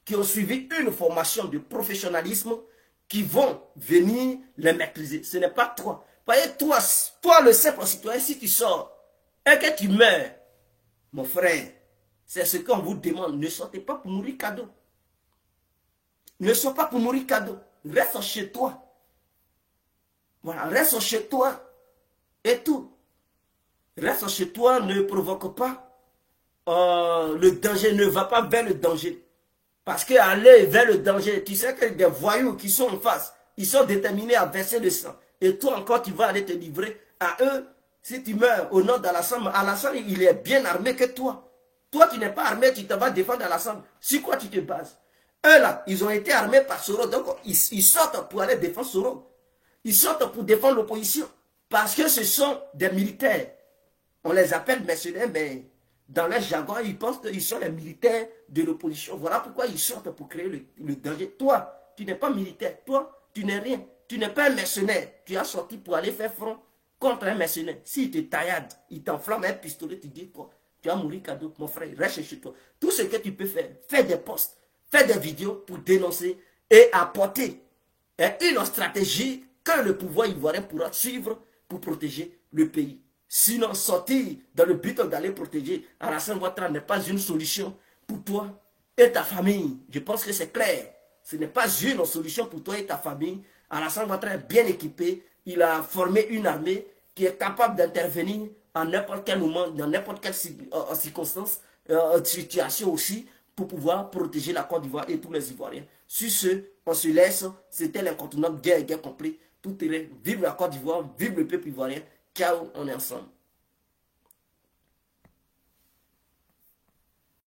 qui ont suivi une formation de professionnalisme, qui vont venir les maîtriser. Ce n'est pas toi. Voyez, toi, le simple citoyen, si tu sors et que tu meurs, mon frère, c'est ce qu'on vous demande. Ne sortez pas pour mourir cadeau. Ne sortez pas pour mourir cadeau. Reste chez toi. Voilà, reste chez toi et tout. Reste chez toi, ne provoque pas le danger, ne va pas vers le danger. Parce qu'aller vers le danger, tu sais que des voyous qui sont en face, ils sont déterminés à verser le sang. Et toi encore, tu vas aller te livrer à eux. Si tu meurs au nom d'Alassane, Alassane, il est bien armé que toi. Toi, tu n'es pas armé, tu te vas défendre Alassane. Sur quoi tu te bases? Eux là, ils ont été armés par Soro. Donc, ils sortent pour aller défendre Soro. Ils sortent pour défendre l'opposition. Parce que ce sont des militaires. On les appelle mercenaires, mais dans leur jargon, ils pensent qu'ils sont les militaires de l'opposition. Voilà pourquoi ils sortent pour créer le danger. Toi, tu n'es pas militaire. Toi, tu n'es rien. Tu n'es pas un mercenaire. Tu as sorti pour aller faire front contre un mercenaire. S'il te taillade, il t'enflamme un pistolet, tu dis quoi? Tu vas mourir cadeau, mon frère, reste chez toi. Tout ce que tu peux faire, fais des posts, fais des vidéos pour dénoncer et apporter une stratégie que le pouvoir ivoirien pourra suivre pour protéger le pays. Sinon, sortir dans le but d'aller protéger Alassane Ouattara n'est pas une solution pour toi et ta famille. Je pense que c'est clair. Ce n'est pas une solution pour toi et ta famille. Alassane Ouattara est bien équipé. Il a formé une armée qui est capable d'intervenir en n'importe quel moment, dans n'importe quelle circonstance, situation aussi, pour pouvoir protéger la Côte d'Ivoire et tous les Ivoiriens. Sur ce, on se laisse. C'était l'incontournable guerre complet. Tout est vive la Côte d'Ivoire, vive le peuple ivoirien. Ciao, on est ensemble.